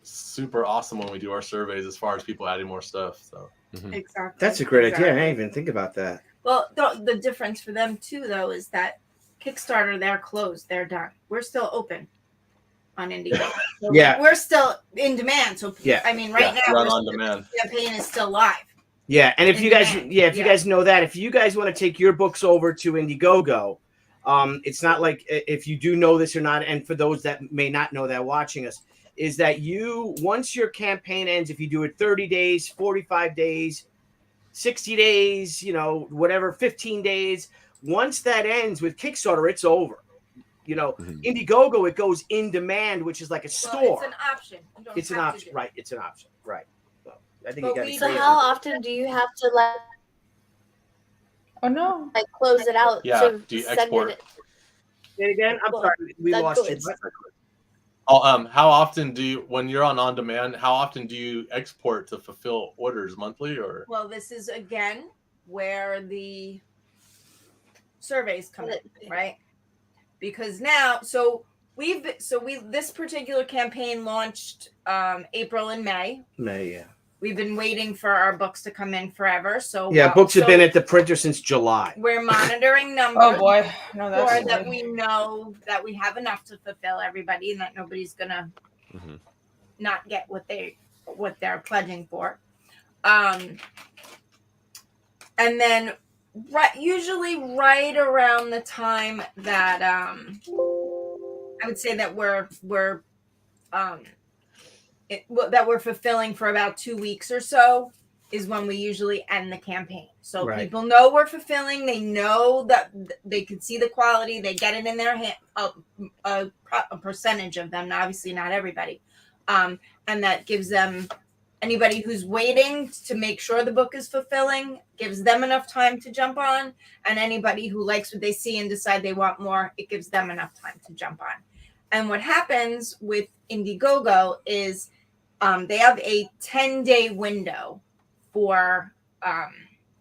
super awesome when we do our surveys as far as people adding more stuff. So Exactly. That's a great idea. I didn't even think about that. Well, the difference for them too, though, is that Kickstarter, they're closed, they're done. We're still open on Indiegogo. So we're still in demand. So right now, run on demand. The campaign is still live. Yeah, and if you guys, you guys know that, if you guys want to take your books over to Indiegogo, it's not like, if you do know this or not, and for those that may not know that watching us, is that once your campaign ends, if you do it 30 days, 45 days, 60 days, whatever, 15 days, once that ends with Kickstarter, it's over. Indiegogo, it goes in demand, which is like a store. It's an option. It's an option, right? It's an option, right? So I think you got to. So how often do you have to close it out? Yeah. Do you export? Say it again. I'm sorry, we lost you. How often when you're on demand, how often do you export to fulfill orders, monthly or? Well, this is again where the surveys come in, right? Because now, this particular campaign launched April and May. we've been waiting for our books to come in forever. So Yeah, books have been at the printer since July. We're monitoring numbers. Oh boy, no, that's so that we know that we have enough to fulfill everybody, and that nobody's gonna not get what they're pledging for. And then usually right around the time that I would say that we're fulfilling for about 2 weeks or so is when we usually end the campaign. So people know we're fulfilling. They know that they can see the quality. They get it in their hand. A percentage of them, obviously not everybody, and that gives them. Anybody who's waiting to make sure the book is fulfilling, gives them enough time to jump on. And anybody who likes what they see and decide they want more, it gives them enough time to jump on. And what happens with Indiegogo is they have a 10-day window for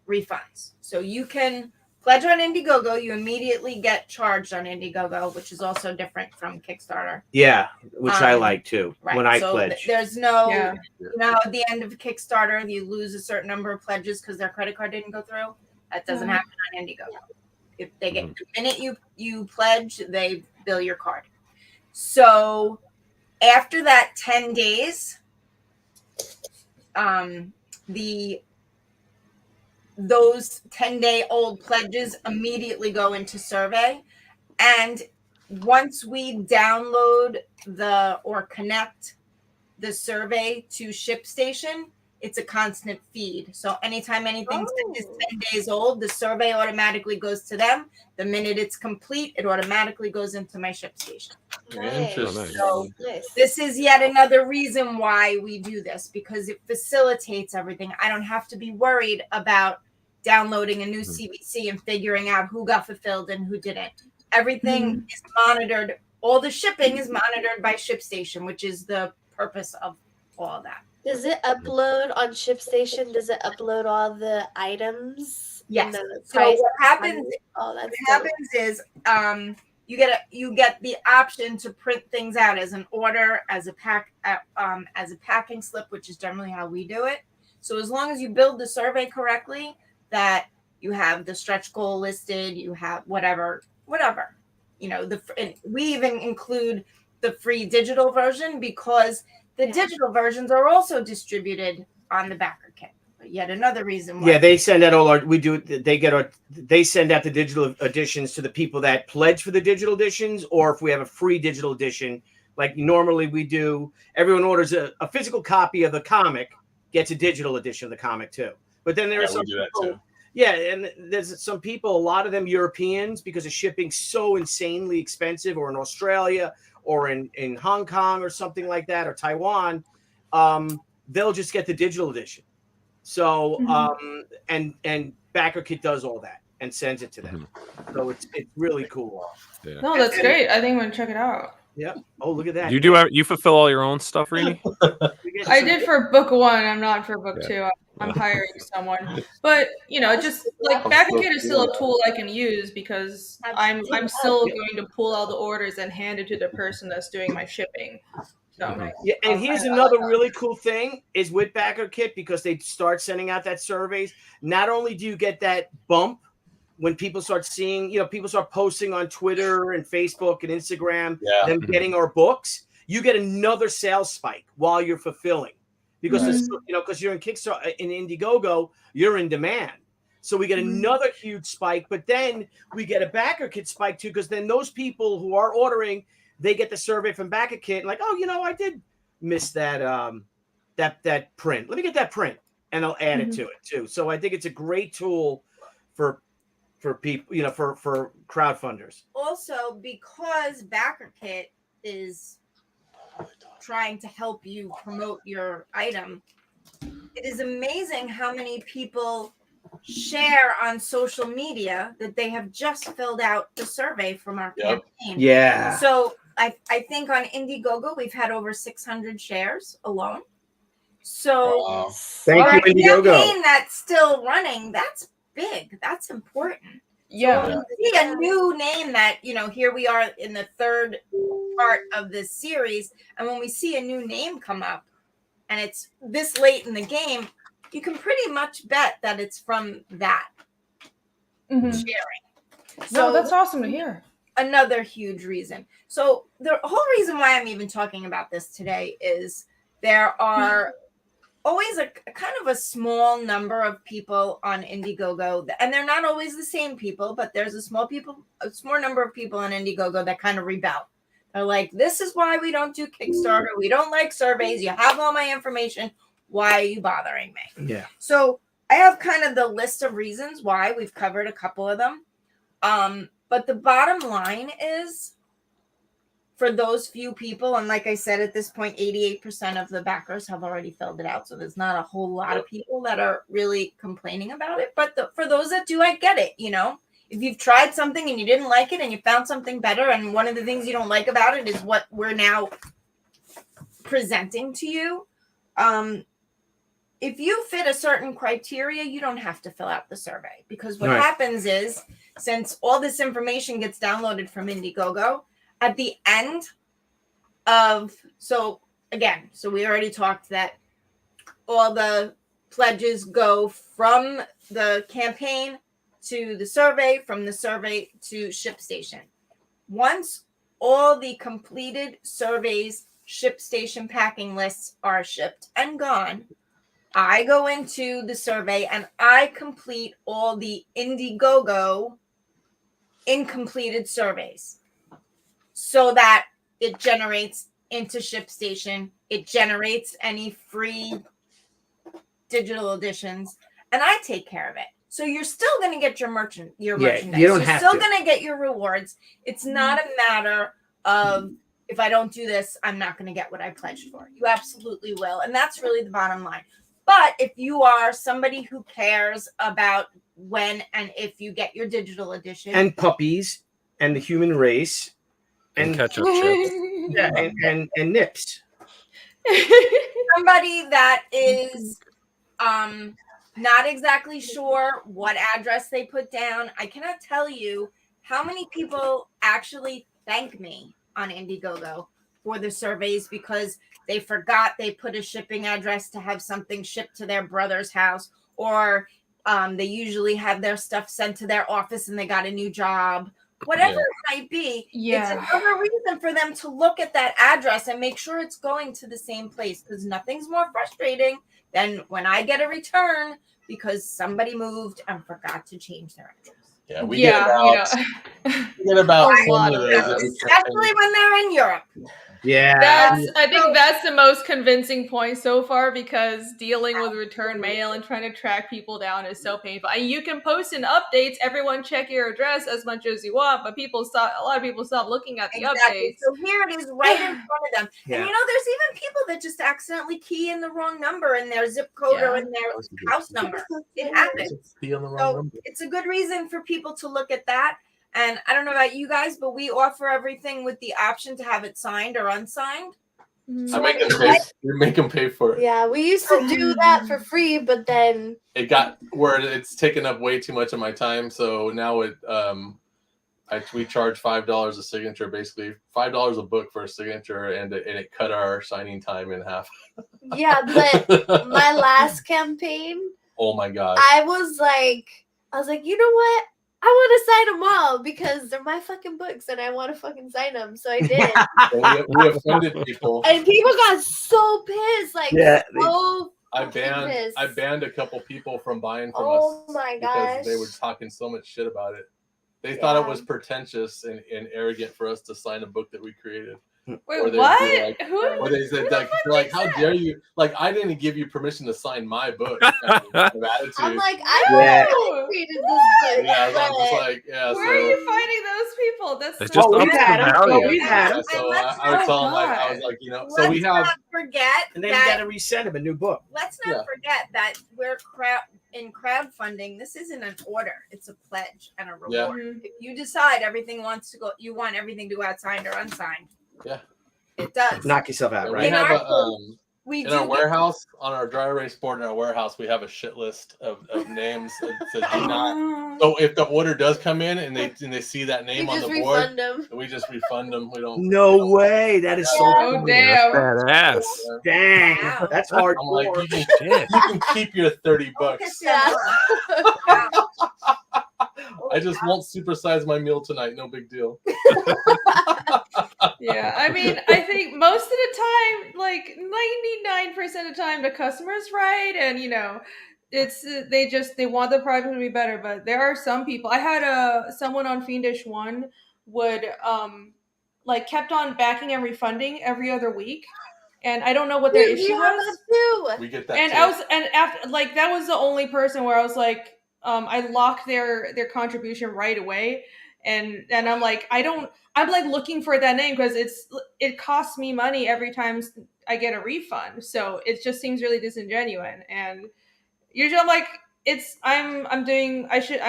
refunds. So you can pledge on Indiegogo, you immediately get charged on Indiegogo, which is also different from Kickstarter. Yeah, which I like too. Right. When I so pledge, there's no, you know, at the end of Kickstarter, you lose a certain number of pledges because their credit card didn't go through. That doesn't happen on Indiegogo. If they get the minute you pledge, they bill your card. So after that 10 days, those 10-day-old pledges immediately go into survey. And once we download or connect the survey to ShipStation, it's a constant feed. So anytime anything is 10 days old, the survey automatically goes to them. The minute it's complete, it automatically goes into my ShipStation. Interesting. So this is yet another reason why we do this, because it facilitates everything. I don't have to be worried about downloading a new CBC and figuring out who got fulfilled and who didn't. Everything is monitored. All the shipping is monitored by ShipStation, which is the purpose of all of that. Does it upload on ShipStation? Does it upload all the items? Yes. So what happens? Is you get the option to print things out as an order, as a packing slip, which is generally how we do it. So as long as you build the survey correctly, that you have the stretch goal listed, you have whatever. You know, and we even include the free digital version because the digital versions are also distributed on the BACKERKIT. Yet another reason why. Yeah, they send out all our. We do. They send out the digital editions to the people that pledge for the digital editions, or if we have a free digital edition, like normally we do. Everyone orders a physical copy of the comic, gets a digital edition of the comic too. But then there are some people. Yeah, and there's some people, a lot of them Europeans, because of shipping so insanely expensive, or in Australia, or in Hong Kong, or something like that, or Taiwan, they'll just get the digital edition. So, and BACKERKIT does all that and sends it to them. So it's really cool. Yeah. No, that's great. I think I'm gonna check it out. Yep. Oh, look at that. You fulfill all your own stuff, Rini? I did for book 1. I'm not for book 2. I'm hiring someone. But you know, just like BACKERKIT is still a tool I can use because I'm still going to pull all the orders and hand it to the person that's doing my shipping. So, yeah, and here's another really cool thing is with BACKERKIT, because they start sending out that surveys. Not only do you get that bump when people start seeing, you know, people start posting on Twitter and Facebook and Instagram, them getting our books, you get another sales spike while you're fulfilling, because because you're in Kickstarter, in Indiegogo, you're in demand. So we get another huge spike, but then we get a BACKERKIT spike too, because then those people who are ordering, they get the survey from BACKERKIT and like, oh, you know, I did miss that that print. Let me get that print, and they'll add it to it too. So I think it's a great tool for people, you know, for crowdfunders. Also, because BACKERKIT is trying to help you promote your item, it is amazing how many people share on social media that they have just filled out the survey from our campaign. Yeah. So I think on Indiegogo we've had over 600 shares alone. So thank you, Indiegogo. Campaign that's still running, that's big. That's important. Yeah. So when we see a new name that, you know, here we are in the third part of this series, and when we see a new name come up, and it's this late in the game, you can pretty much bet that it's from that sharing. No, that's awesome to hear. Another huge reason. So the whole reason why I'm even talking about this today is there are always a kind of a small number of people on Indiegogo, and they're not always the same people, but there's a small number of people on Indiegogo that kind of rebel. They're like, this is why we don't do Kickstarter. We don't like surveys. You have all my information. Why are you bothering me? Yeah. So I have kind of the list of reasons why. We've covered a couple of them. But the bottom line is, for those few people, and like I said, at this point, 88% of the backers have already filled it out. So there's not a whole lot of people that are really complaining about it. But for those that do, I get it. You know, if you've tried something and you didn't like it and you found something better, and one of the things you don't like about it is what we're now presenting to you. If you fit a certain criteria, you don't have to fill out the survey, because what happens is, since all this information gets downloaded from Indiegogo, at the end of, so we already talked that all the pledges go from the campaign to the survey, from the survey to ShipStation. Once all the completed surveys, ShipStation packing lists are shipped and gone, I go into the survey and I complete all the Indiegogo incompleted surveys so that it generates into ShipStation. It generates any free digital editions, and I take care of it. So you're still going to get your merchandise. You don't have still to. going to get your rewards. It's not a matter of, if I don't do this, I'm not going to get what I pledged for. You absolutely will. And that's really the bottom line. But if you are somebody who cares about when and if you get your digital edition, and puppies and the human race and ketchup chips. Yeah, and nips. somebody that is not exactly sure what address they put down, I cannot tell you how many people actually thank me on Indiegogo for the surveys because they forgot they put a shipping address to have something shipped to their brother's house, or they usually have their stuff sent to their office and they got a new job. Whatever it might be, it's another reason for them to look at that address and make sure it's going to the same place, because nothing's more frustrating than when I get a return because somebody moved and forgot to change their address. Yeah, we get about a lot of those, especially when they're in Europe. Yeah, I think that's the most convincing point so far, because dealing with return mail and trying to track people down is so painful. And you can post in updates, everyone check your address as much as you want, but a lot of people stop looking at the updates. So here it is right in front of them. Yeah. And there's even people that just accidentally key in the wrong number in their zip code or in their house number. It happens. So it's a good reason for people to look at that. And I don't know about you guys, but we offer everything with the option to have it signed or unsigned. So make them pay for it. Yeah, we used to do that for free, but then it got where it's taken up way too much of my time. So now we charge $5 a signature, basically $5 a book for a signature, and it cut our signing time in half. Yeah, but my last campaign, oh my god, I was like, you know what? I want to sign them all because they're my fucking books and I want to fucking sign them. So I did. we offended people. And people got so pissed. I banned a couple people from buying from us. Oh my gosh. Because they were talking so much shit about it. They thought it was pretentious and arrogant for us to sign a book that we created. Wait, what? Or they said, like, how dare you? Like, I didn't give you permission to sign my book. Kind of attitude. I'm like, I don't created this book. Yeah, I was just like, yeah. Where are you finding those people? That's it's just we've had them. We've had them. So I was telling them, I was like, so we have. Let's not forget, and then you got to resend them a new book. Let's not forget that we're in crowdfunding. This isn't an order; it's a pledge and a reward. Yeah. If you decide you want everything to go out signed or unsigned. Yeah, it does. Knock yourself out, right? We In do our get- warehouse, on our dry erase board in our warehouse, we have a shit list of names. It says do not. So if the order does come in and they see that name You on just the board, refund them. we just refund them. We don't. No way. That is so Oh cool. damn! Badass. Dang. Wow. That's I'm like, hardcore. you can, Shit. you can keep your $30. Yeah. Wow. I just won't supersize my meal tonight. No big deal. Yeah, I mean, I think most of the time, like 99% of the time, the customer's right, and you know, it's they want the product to be better. But there are some people. I had someone on Fiendish One would like kept on backing and refunding every other week, and I don't know what their We issue have was. that too. We get that. And too. I was, and after, like, that was the only person where I was like, I locked their contribution right away, and I'm like, I'm like looking for that name because it costs me money every time I get a refund, so it just seems really disingenuous. And usually I'm like, I'm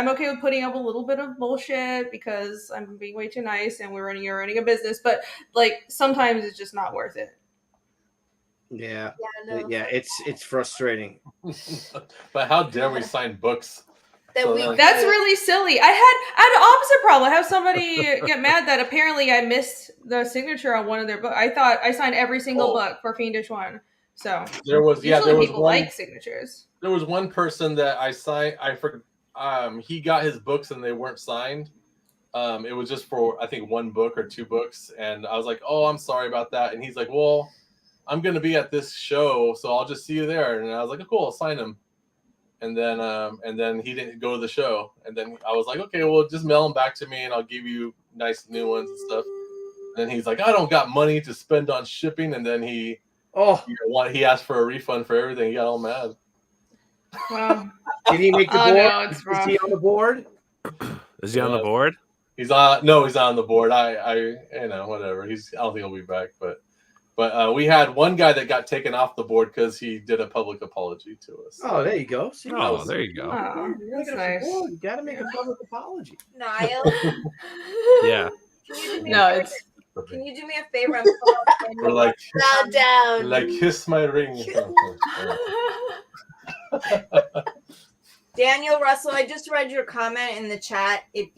okay with putting up a little bit of bullshit because I'm being way too nice and you're running a business, but like sometimes it's just not worth it. Yeah. Yeah, no. Yeah, it's frustrating. But how dare we sign books? That we That's really silly. I had an opposite problem. I have somebody get mad that apparently I missed the signature on one of their books. I thought I signed every single book for Fiendish One. So There was usually people one, like signatures. There was one person that I signed. He got his books and they weren't signed. It was just for I think one book or two books, and I was like, "Oh, I'm sorry about that." And he's like, "Well, I'm gonna be at this show, so I'll just see you there." And I was like, oh, "Cool, I'll sign him." And then he didn't go to the show. And then I was like, "Okay, well, just mail them back to me, and I'll give you nice new ones and stuff." And then he's like, "I don't got money to spend on shipping." And then he asked for a refund for everything. He got all mad. Wow. Did he make the Oh, board? no, it's Is rough. he on the board? Is he on the board? He's on. No, he's not on the board. I whatever. I don't think he'll be back. But we had one guy that got taken off the board because he did a public apology to us. Oh, there you go. See, Oh, there you go. Oh, that's nice. You got to make a public apology. Niall, Yeah. can you do me No, a it's favor? Can you do me a favor? Or like bow down. kiss my ring. Daniel Russell, I just read your comment in the chat. Did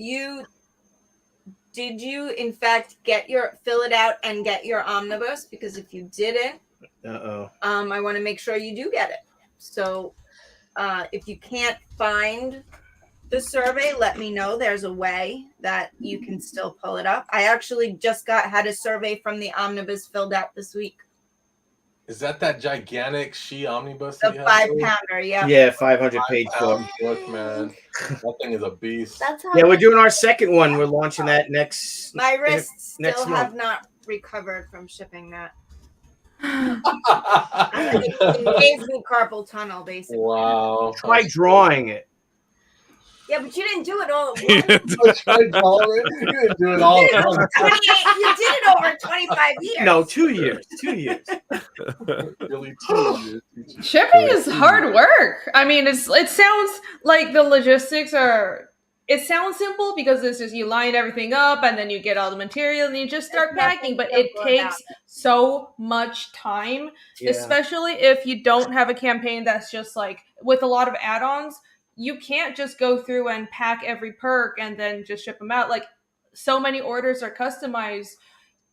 you in fact fill it out and get your omnibus? Because if you didn't, I want to make sure you do get it. So if you can't find the survey, let me know. There's a way that you can still pull it up. I actually just had a survey from the omnibus filled out this week. Is that gigantic SHI omnibus? The that you have, 5-pounder, yeah. Yeah, 500-page book. Look, man, that thing is a beast. That's how Yeah, we're doing our second one. We're launching that next. My wrists next still month. have not recovered from shipping that. It gave me carpal tunnel, basically. Wow. Try drawing it. Yeah, but you didn't do it all at once. I tried drawing it. You didn't do it all You did at it over once. 28 you did it over 25 years. No, 2 years. 2 years. Really 2 years. shipping is hard work. I mean, it sounds like the logistics are. It sounds simple because it's just you line everything up and then you get all the material and you just start There's nothing packing. But it simple takes about it. so much time, Yeah. especially if you don't have a campaign that's just like with a lot of add-ons. You can't just go through and pack every perk and then just ship them out. Like so many orders are customized.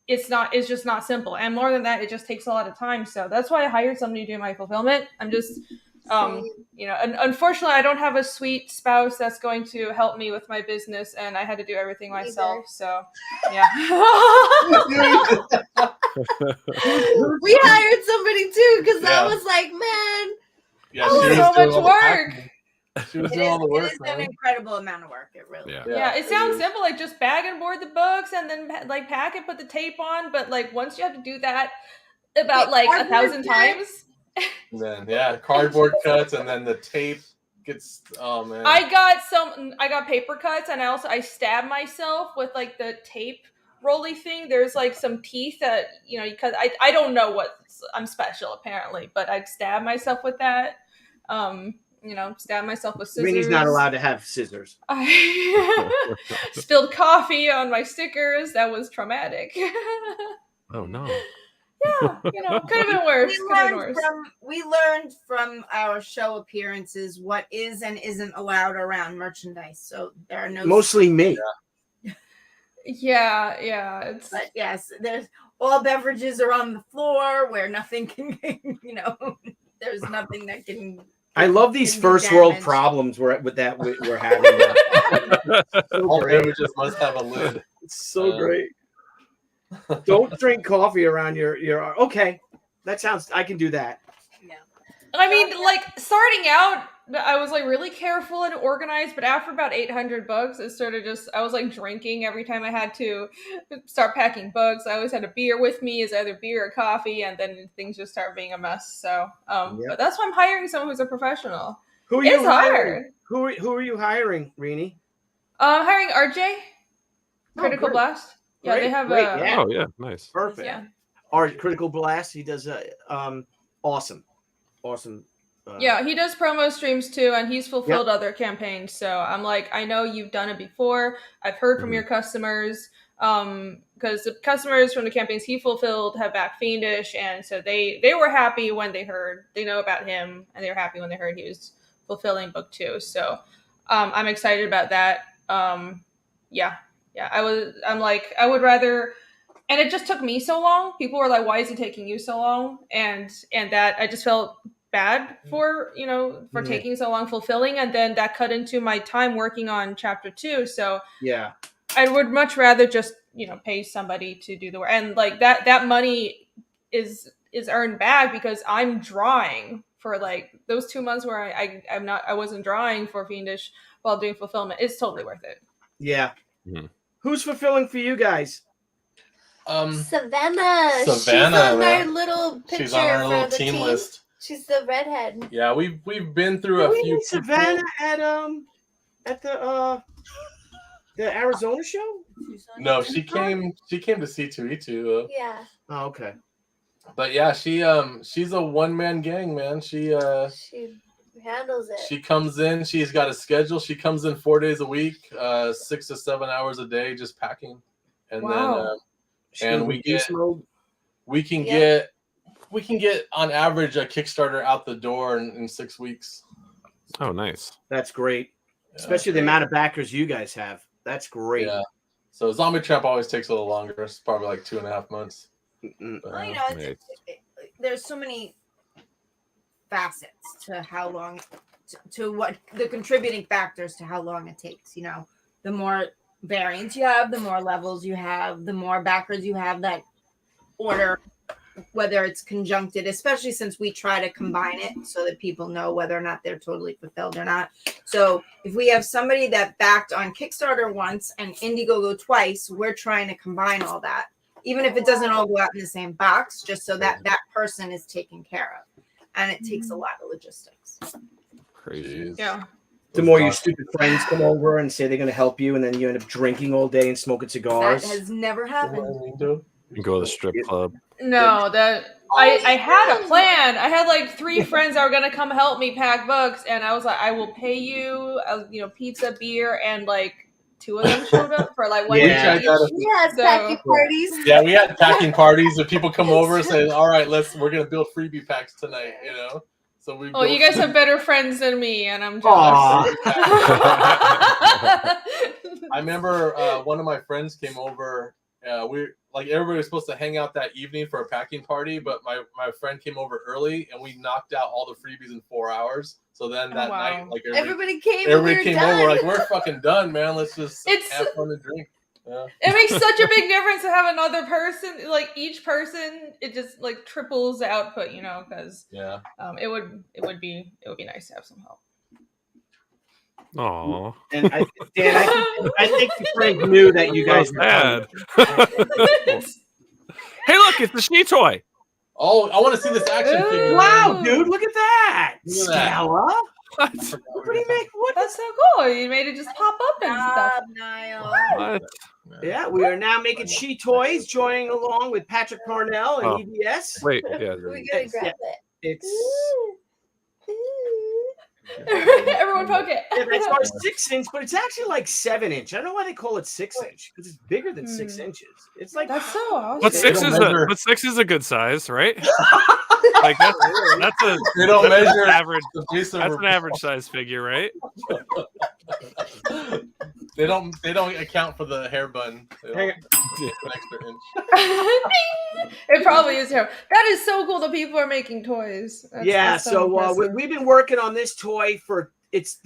It's just not simple. And more than that, it just takes a lot of time. So that's why I hired somebody to do my fulfillment. I'm just, unfortunately I don't have a sweet spouse that's going to help me with my business and I had to do everything myself. So yeah. we hired somebody too because I Yeah. was like, man, Yeah, Oh, she was so doing much all the work. packing. She was It doing all the is work, an man. incredible amount of work. It really is. Yeah, it it sounds is. simple, like just bag and board the books and then like pack it, put the tape on. But like once you have to do that about like 1,000 times, And then cardboard cuts, and then the tape gets. Oh man. I got paper cuts, and I stabbed myself with like the tape rolly thing. There's like some teeth that because I don't know what I'm special apparently, but I'd stab myself with that. Stab myself with scissors. Winnie's not allowed to have scissors. I spilled coffee on my stickers. That was traumatic. Oh no. Yeah, Yeah, you know, could have been worse. We learned from our show appearances what is and isn't allowed around merchandise. So there are no Mostly me. Yeah, it's. But yes, there's all beverages are on the floor where nothing can, you know, there's nothing that can. I love these first world problems we're having. All beverages must have a lid. It's so great. Don't drink coffee around your. Okay, that sounds. I can do that. Yeah. I mean, like starting out, I was like really careful and organized, but after about 800 books, it sort of just I was like drinking every time I had to start packing books. I always had a beer with me, as either beer or coffee, and then things just start being a mess. So, but that's why I'm hiring someone who's a professional. Who are you hiring? Who are you hiring, Rini? Hiring RJ, Critical Blast. Yeah, they have a. Oh yeah, nice. Perfect. Yeah. Critical Blast. He does awesome. Yeah, he does promo streams too, and he's fulfilled other campaigns. So I'm like, I know you've done it before. I've heard from your customers, because the customers from the campaigns he fulfilled have backed Fiendish, and so they were happy when they heard they know about him, and they were happy when they heard he was fulfilling book 2. So I'm excited about that. I'm like, I would rather. And it just took me so long. People were like, why is it taking you so long? And that I just felt bad for, taking so long fulfilling. And then that cut into my time working on chapter 2. So yeah, I would much rather just, pay somebody to do the work. And like that money is earned back because I'm drawing for like those 2 months where I wasn't drawing for Fiendish while doing fulfillment. It's totally worth it. Yeah. Mm-hmm. Who's fulfilling for you guys? Savannah. She's on our little picture. She's on our little team list. She's the redhead. Yeah, we've been through a few. Savannah at the Arizona show? No, she came to C2E2. Yeah. Oh, okay. But yeah, she's a one-man gang, man. She handles it. She comes in. She's got a schedule. She comes in 4 days a week, 6 to 7 hours a day, just packing, and then we can get on average a Kickstarter out the door in 6 weeks. Oh, nice. That's great, especially the amount of backers you guys have. That's great. Yeah. So Zombie Trap always takes a little longer. It's probably like 2.5 months. Well, there's so many facets to how long, to what the contributing factors to how long it takes. The more variants you have, the more levels you have, the more backers you have that order, whether it's conjuncted, especially since we try to combine it so that people know whether or not they're totally fulfilled or not. So if we have somebody that backed on Kickstarter once and Indiegogo twice, we're trying to combine all that, even if it doesn't all go out in the same box, just so that that person is taken care of. And it takes a lot of logistics. Crazy. Yeah. The more your stupid friends come over and say they're going to help you, and then you end up drinking all day and smoking cigars. That has never happened. You go to the strip club. No, I had a plan. I had like 3 friends that were going to come help me pack books, and I was like, I will pay you, pizza, beer, and like 2 of them showed up for like 1 day. Packing parties. Yeah, we had packing parties, and people come over and say, "All right, we're going to build freebie packs tonight," So we. Oh, you guys have better friends than me, and I'm jealous. I remember one of my friends came over. Everybody was supposed to hang out that evening for a packing party, but my friend came over early, and we knocked out all the freebies in 4 hours. So then that night, everybody came. Everybody came over. Like, we're fucking done, man. Let's just have fun and drink. Yeah. It makes such a big difference to have another person. Like each person, it just like triples the output, because it would be nice to have some help. Aww. And Dan, I think the Frank knew that you guys had. Hey, look, it's the SHI toy. Oh, I want to see this action figure. Wow, dude, look at that. Look at that. Scala. What do you make? What? That's so cool. You made it just pop up and stuff. Nile. What? Yeah, we are now making SHI toys, joining along with Patrick Parnell and EBS. Wait, yeah. We gotta grab it. It's Everyone poke it. Yeah, that's our 6-inch, but it's actually like 7-inch. I don't know why they call it 6-inch because it's bigger than 6 inches. It's like That's so awesome. But six is a good size, right? Like that's a They don't that's measure an average. the piece of That's an average size figure, right? They don't account for the hair bun. Hang on. An extra inch. It probably is here. That is so cool that people are making toys. That's so impressive. we've been working on this toy for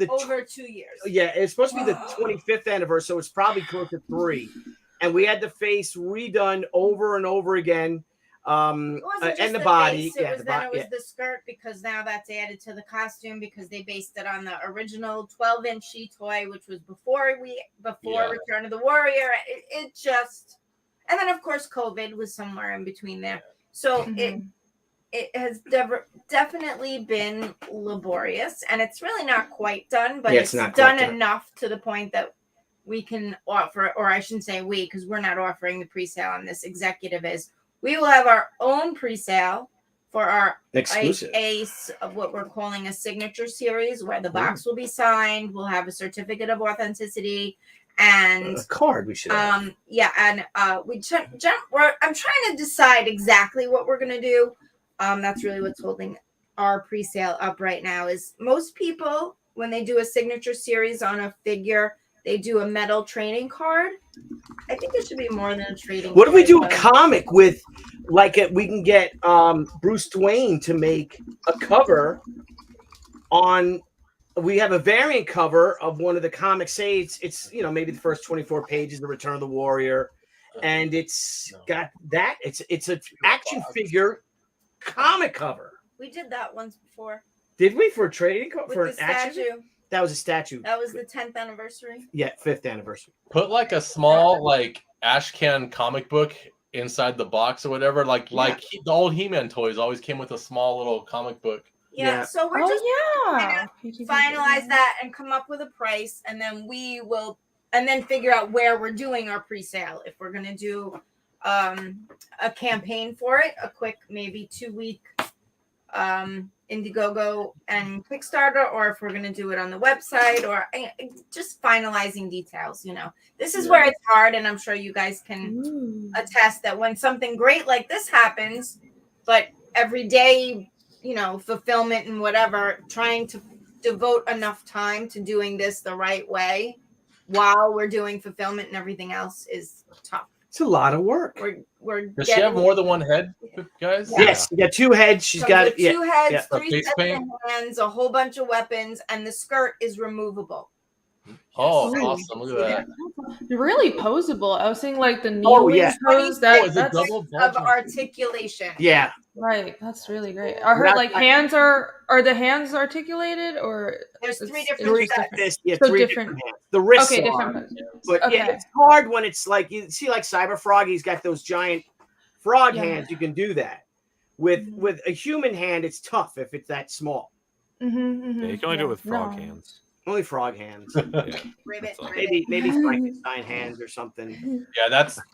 over 2 years. Yeah, it's supposed to be the 25th anniversary, so it's probably close to 3. And we had the face redone over and over again. It wasn't and just the body. Face, it was the skirt, because now that's added to the costume because they based it on the original 12-inch SHI toy, which was before Return of the Warrior. It just, and then of course COVID was somewhere in between there. So it has definitely been laborious, and it's really not quite done, but it's done enough to the point that we can offer, or I shouldn't say we, because we're not offering the pre-sale on this. Executive is. We will have our own pre-sale for our exclusive of what we're calling a signature series, where the box will be signed. We'll have a certificate of authenticity and a card. We should have. and I'm trying to decide exactly what we're gonna do. That's really what's holding our pre-sale up right now. Is most people, when they do a signature series on a figure, they do a metal trading card. I think it should be more than a trading. What if we do a comic with, like, we can get Bruce Wayne to make a cover on. We have a variant cover of one of the comics. Say it's maybe the first 24 pages, The Return of the Warrior, and it's got that. It's an action figure comic cover. We did that once before. Did we for a trading card for an action? Statue. That was a statue. That was the 10th anniversary. Yeah, 5th anniversary. Put like a small like ash can comic book inside the box or whatever. Like the old He-Man toys always came with a small little comic book. Yeah. So we're just finalize that and come up with a price, and then we will, and then figure out where we're doing our pre-sale. If we're gonna do a campaign for it, a quick maybe 2-week Indiegogo and Kickstarter, or if we're going to do it on the website, or just finalizing details. This is where it's hard, and I'm sure you guys can attest that when something great like this happens, but every day, fulfillment and whatever, trying to devote enough time to doing this the right way while we're doing fulfillment and everything else is tough. It's a lot of work. Does she have more than one head, guys? Yes, you got 2 heads. She's got 2 heads, 3 sets of hands, a whole bunch of weapons, and the skirt is removable. Oh, awesome! Look at that. Really posable. I was saying like the kneeling pose. That's of articulation. Yeah. Right. That's really great. Are her hands are the hands articulated, or there's 3 different sets? Yeah, 3 different hands. The wrists are. But it's hard when it's like you see, like Cyber Frog, he's got those giant frog hands. You can do that. With a human hand, it's tough if it's that small. Yeah, you can only do it with frog hands. Only frog hands. Ribbit. Maybe Frankenstein hands or something. Yeah,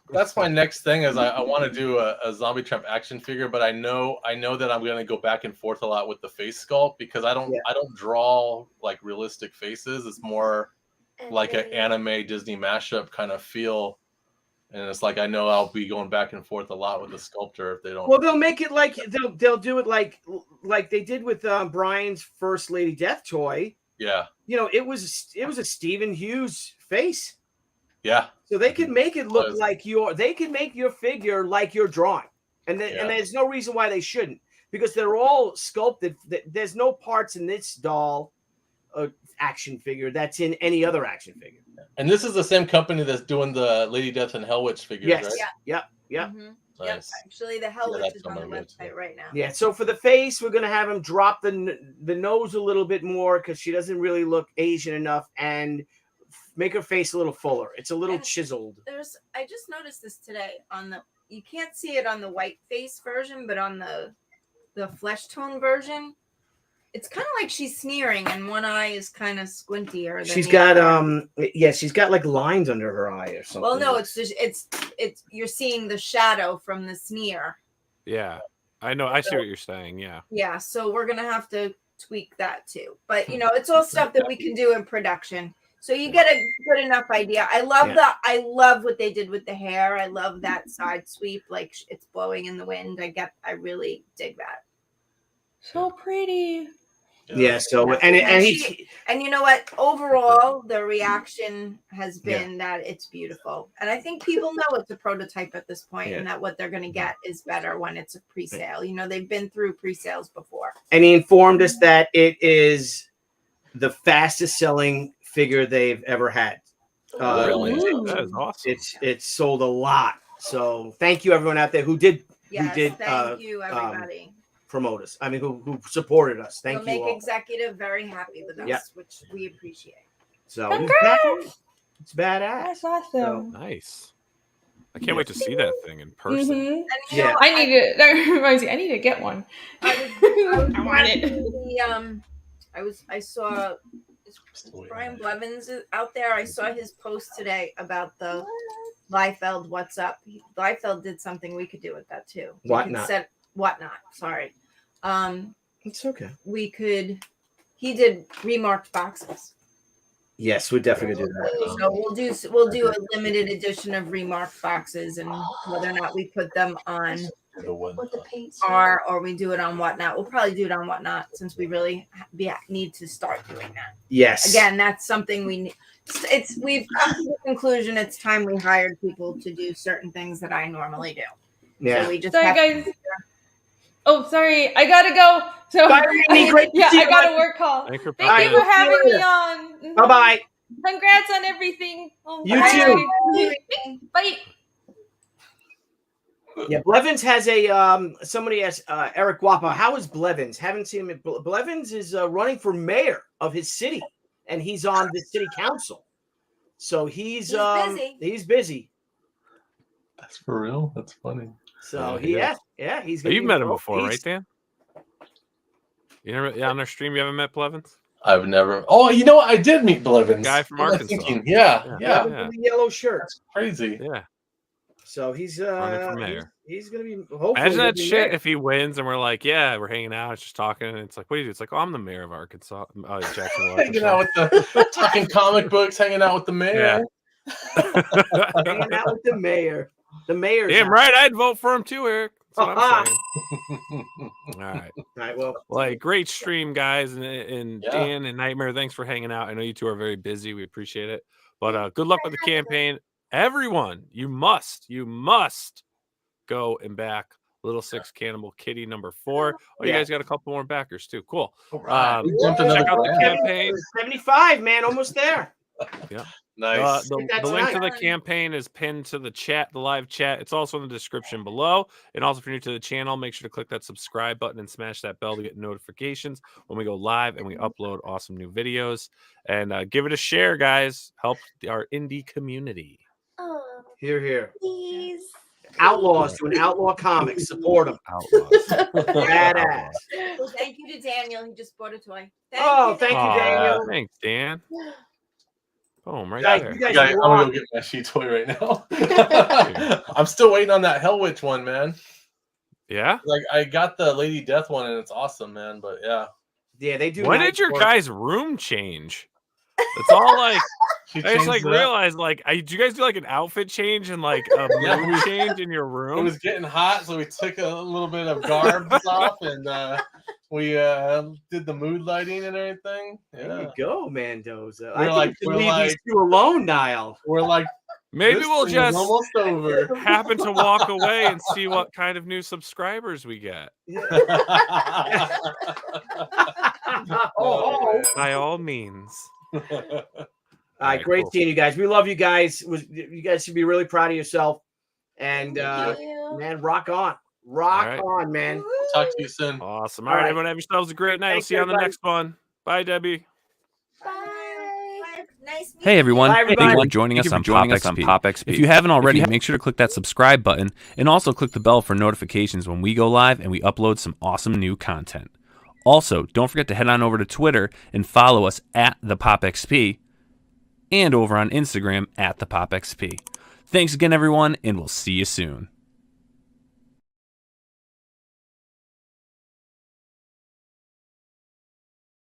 that's my next thing. Is I want to do a Zombie Tramp action figure, but I know that I'm going to go back and forth a lot with the face sculpt, because I don't draw like realistic faces. It's more like an anime Disney mashup kind of feel. And it's like I know I'll be going back and forth a lot with the sculptor if they don't. Well, they'll make it like they'll do it like they did with Brian's First Lady Death toy. Yeah. It was a Stephen Hughes face. Yeah. So they can make it look like they can make your figure like you're drawing. And there's no reason why they shouldn't, because they're all sculpted. There's no parts in this doll action figure that's in any other action figure. And this is the same company that's doing the Lady Death and Hell Witch figures, right? Yep. Mm-hmm. Nice. Yep. Actually, the Hell Witch is on the website right now. Yeah. So for the face, we're gonna have him drop the nose a little bit more, because she doesn't really look Asian enough, and make her face a little fuller. It's a little chiseled. I just noticed this today you can't see it on the white face version, but on the flesh tone version, it's kind of like she's sneering, and one eye is kind of squintier. She's got she's got like lines under her eye or something. Well, no, it's just it's you're seeing the shadow from the sneer. Yeah, I know. I see what you're saying. Yeah. Yeah, so we're gonna have to tweak that too. But you know, it's all stuff that we can do in production. So you get a good enough idea. I love what they did with the hair. I love that side sweep, like it's blowing in the wind. I really dig that. So pretty. Yeah. So and you know what? Overall, the reaction has been that it's beautiful, and I think people know it's a prototype at this point, and that what they're going to get is better when it's a pre-sale. You know, they've been through pre-sales before. And he informed us that it is the fastest selling figure they've ever had. Really? That is awesome. It's sold a lot. So thank you everyone out there who did. Thank you everybody. Promote us. I mean, who supported us. Thank you make all. Executive very happy with us, which we appreciate. So it's badass. That's awesome. So, nice. I can't wait to see that thing in person. Mm-hmm. Yeah, I need to. That reminds me, I need to get one. I want it. I saw Brian Blevins out there. I saw his post today about the Liefeld What's Up. Liefeld did something we could do with that too. Whatnot. Sorry. It's okay. He did remarked boxes. Yes, we're definitely gonna do that. So we'll do a limited edition of remarked boxes, and whether or not we put them on or we do it on Whatnot. We'll probably do it on Whatnot since we really need to start doing that. Yes. Again, that's something we need. We've come to the conclusion it's time we hired people to do certain things that I normally do. Yeah. So we just guys. Oh, sorry. I gotta go. So bye, I got a work call. Thank you for having me on. Bye-bye. Congrats on everything. You too. Bye. Yeah, Blevins has a somebody asked Eric Guapa, how is Blevins? Haven't seen him. Blevins is running for mayor of his city, and he's on the city council. So he's busy. He's busy. That's for real. That's funny. So he's. You've met him before, right, Dan? You never on our stream. You haven't met Blevins? I've never. Oh, you know what? I did meet Blevins. Guy from Arkansas. Yeah. The yellow shirt. That's crazy. Yeah. So he's running for mayor. He's gonna be. Hopefully, imagine that shit if he wins and we're like, yeah, we're hanging out, just talking, and it's like, what do you do? It's like, oh, I'm the mayor of Arkansas. Jacksonville, hanging out with the talking comic books, hanging out with the mayor. Hanging out with the mayor. The mayor. Damn right, I'd vote for him too, Eric. That's what I'm saying. All right. Well, great stream, guys, and Dan and Nightmare. Thanks for hanging out. I know you two are very busy. We appreciate it. But good luck with the campaign. Everyone, you must go and back LIL SIX Cannibal Kitty number 4. Oh, you guys got a couple more backers too. Cool. Check out the campaign. 75, man, almost there. Yeah. Nice. The link to the campaign is pinned to the chat, the live chat. It's also in the description below. And also, if you're new to the channel, make sure to click that subscribe button and smash that bell to get notifications when we go live and we upload awesome new videos. And give it a share, guys. Help our indie community. Here. Please. Outlaws doing outlaw comics. Support them. Outlaws. Badass. Well, thank you to Daniel. He just bought a toy. Thank you, Daniel. Thanks, Dan. Boom, right there. I'm gonna go get my SHI toy right now. I'm still waiting on that Hell Witch one, man. Yeah? Like I got the Lady Death one and it's awesome, man. But yeah. Yeah, they do. When did your guys' room change? It's all like I just like realized did you guys do like an outfit change and like a mood change in your room? It was getting hot, so we took a little bit of garbs off and we did the mood lighting and everything. Yeah. There you go, Mendoza. We're leave these two alone, Nile. We're like, maybe we'll just almost over. happen to walk away and see what kind of new subscribers we get. By all means. All right, great seeing you guys. We love you guys. You guys should be really proud of yourself. And man, rock on. Rock on, man. Talk to you soon. Awesome. All right, everyone, have yourselves a great night. We'll see you on the next one. Bye, Debbie. Nice hey everyone, thank you for joining us on Pop XP. If you haven't already, make sure to click that subscribe button and also click the bell for notifications when we go live and we upload some awesome new content. Also, don't forget to head on over to Twitter and follow us at the Pop XP and over on Instagram at the Pop XP. Thanks again, everyone, and we'll see you soon.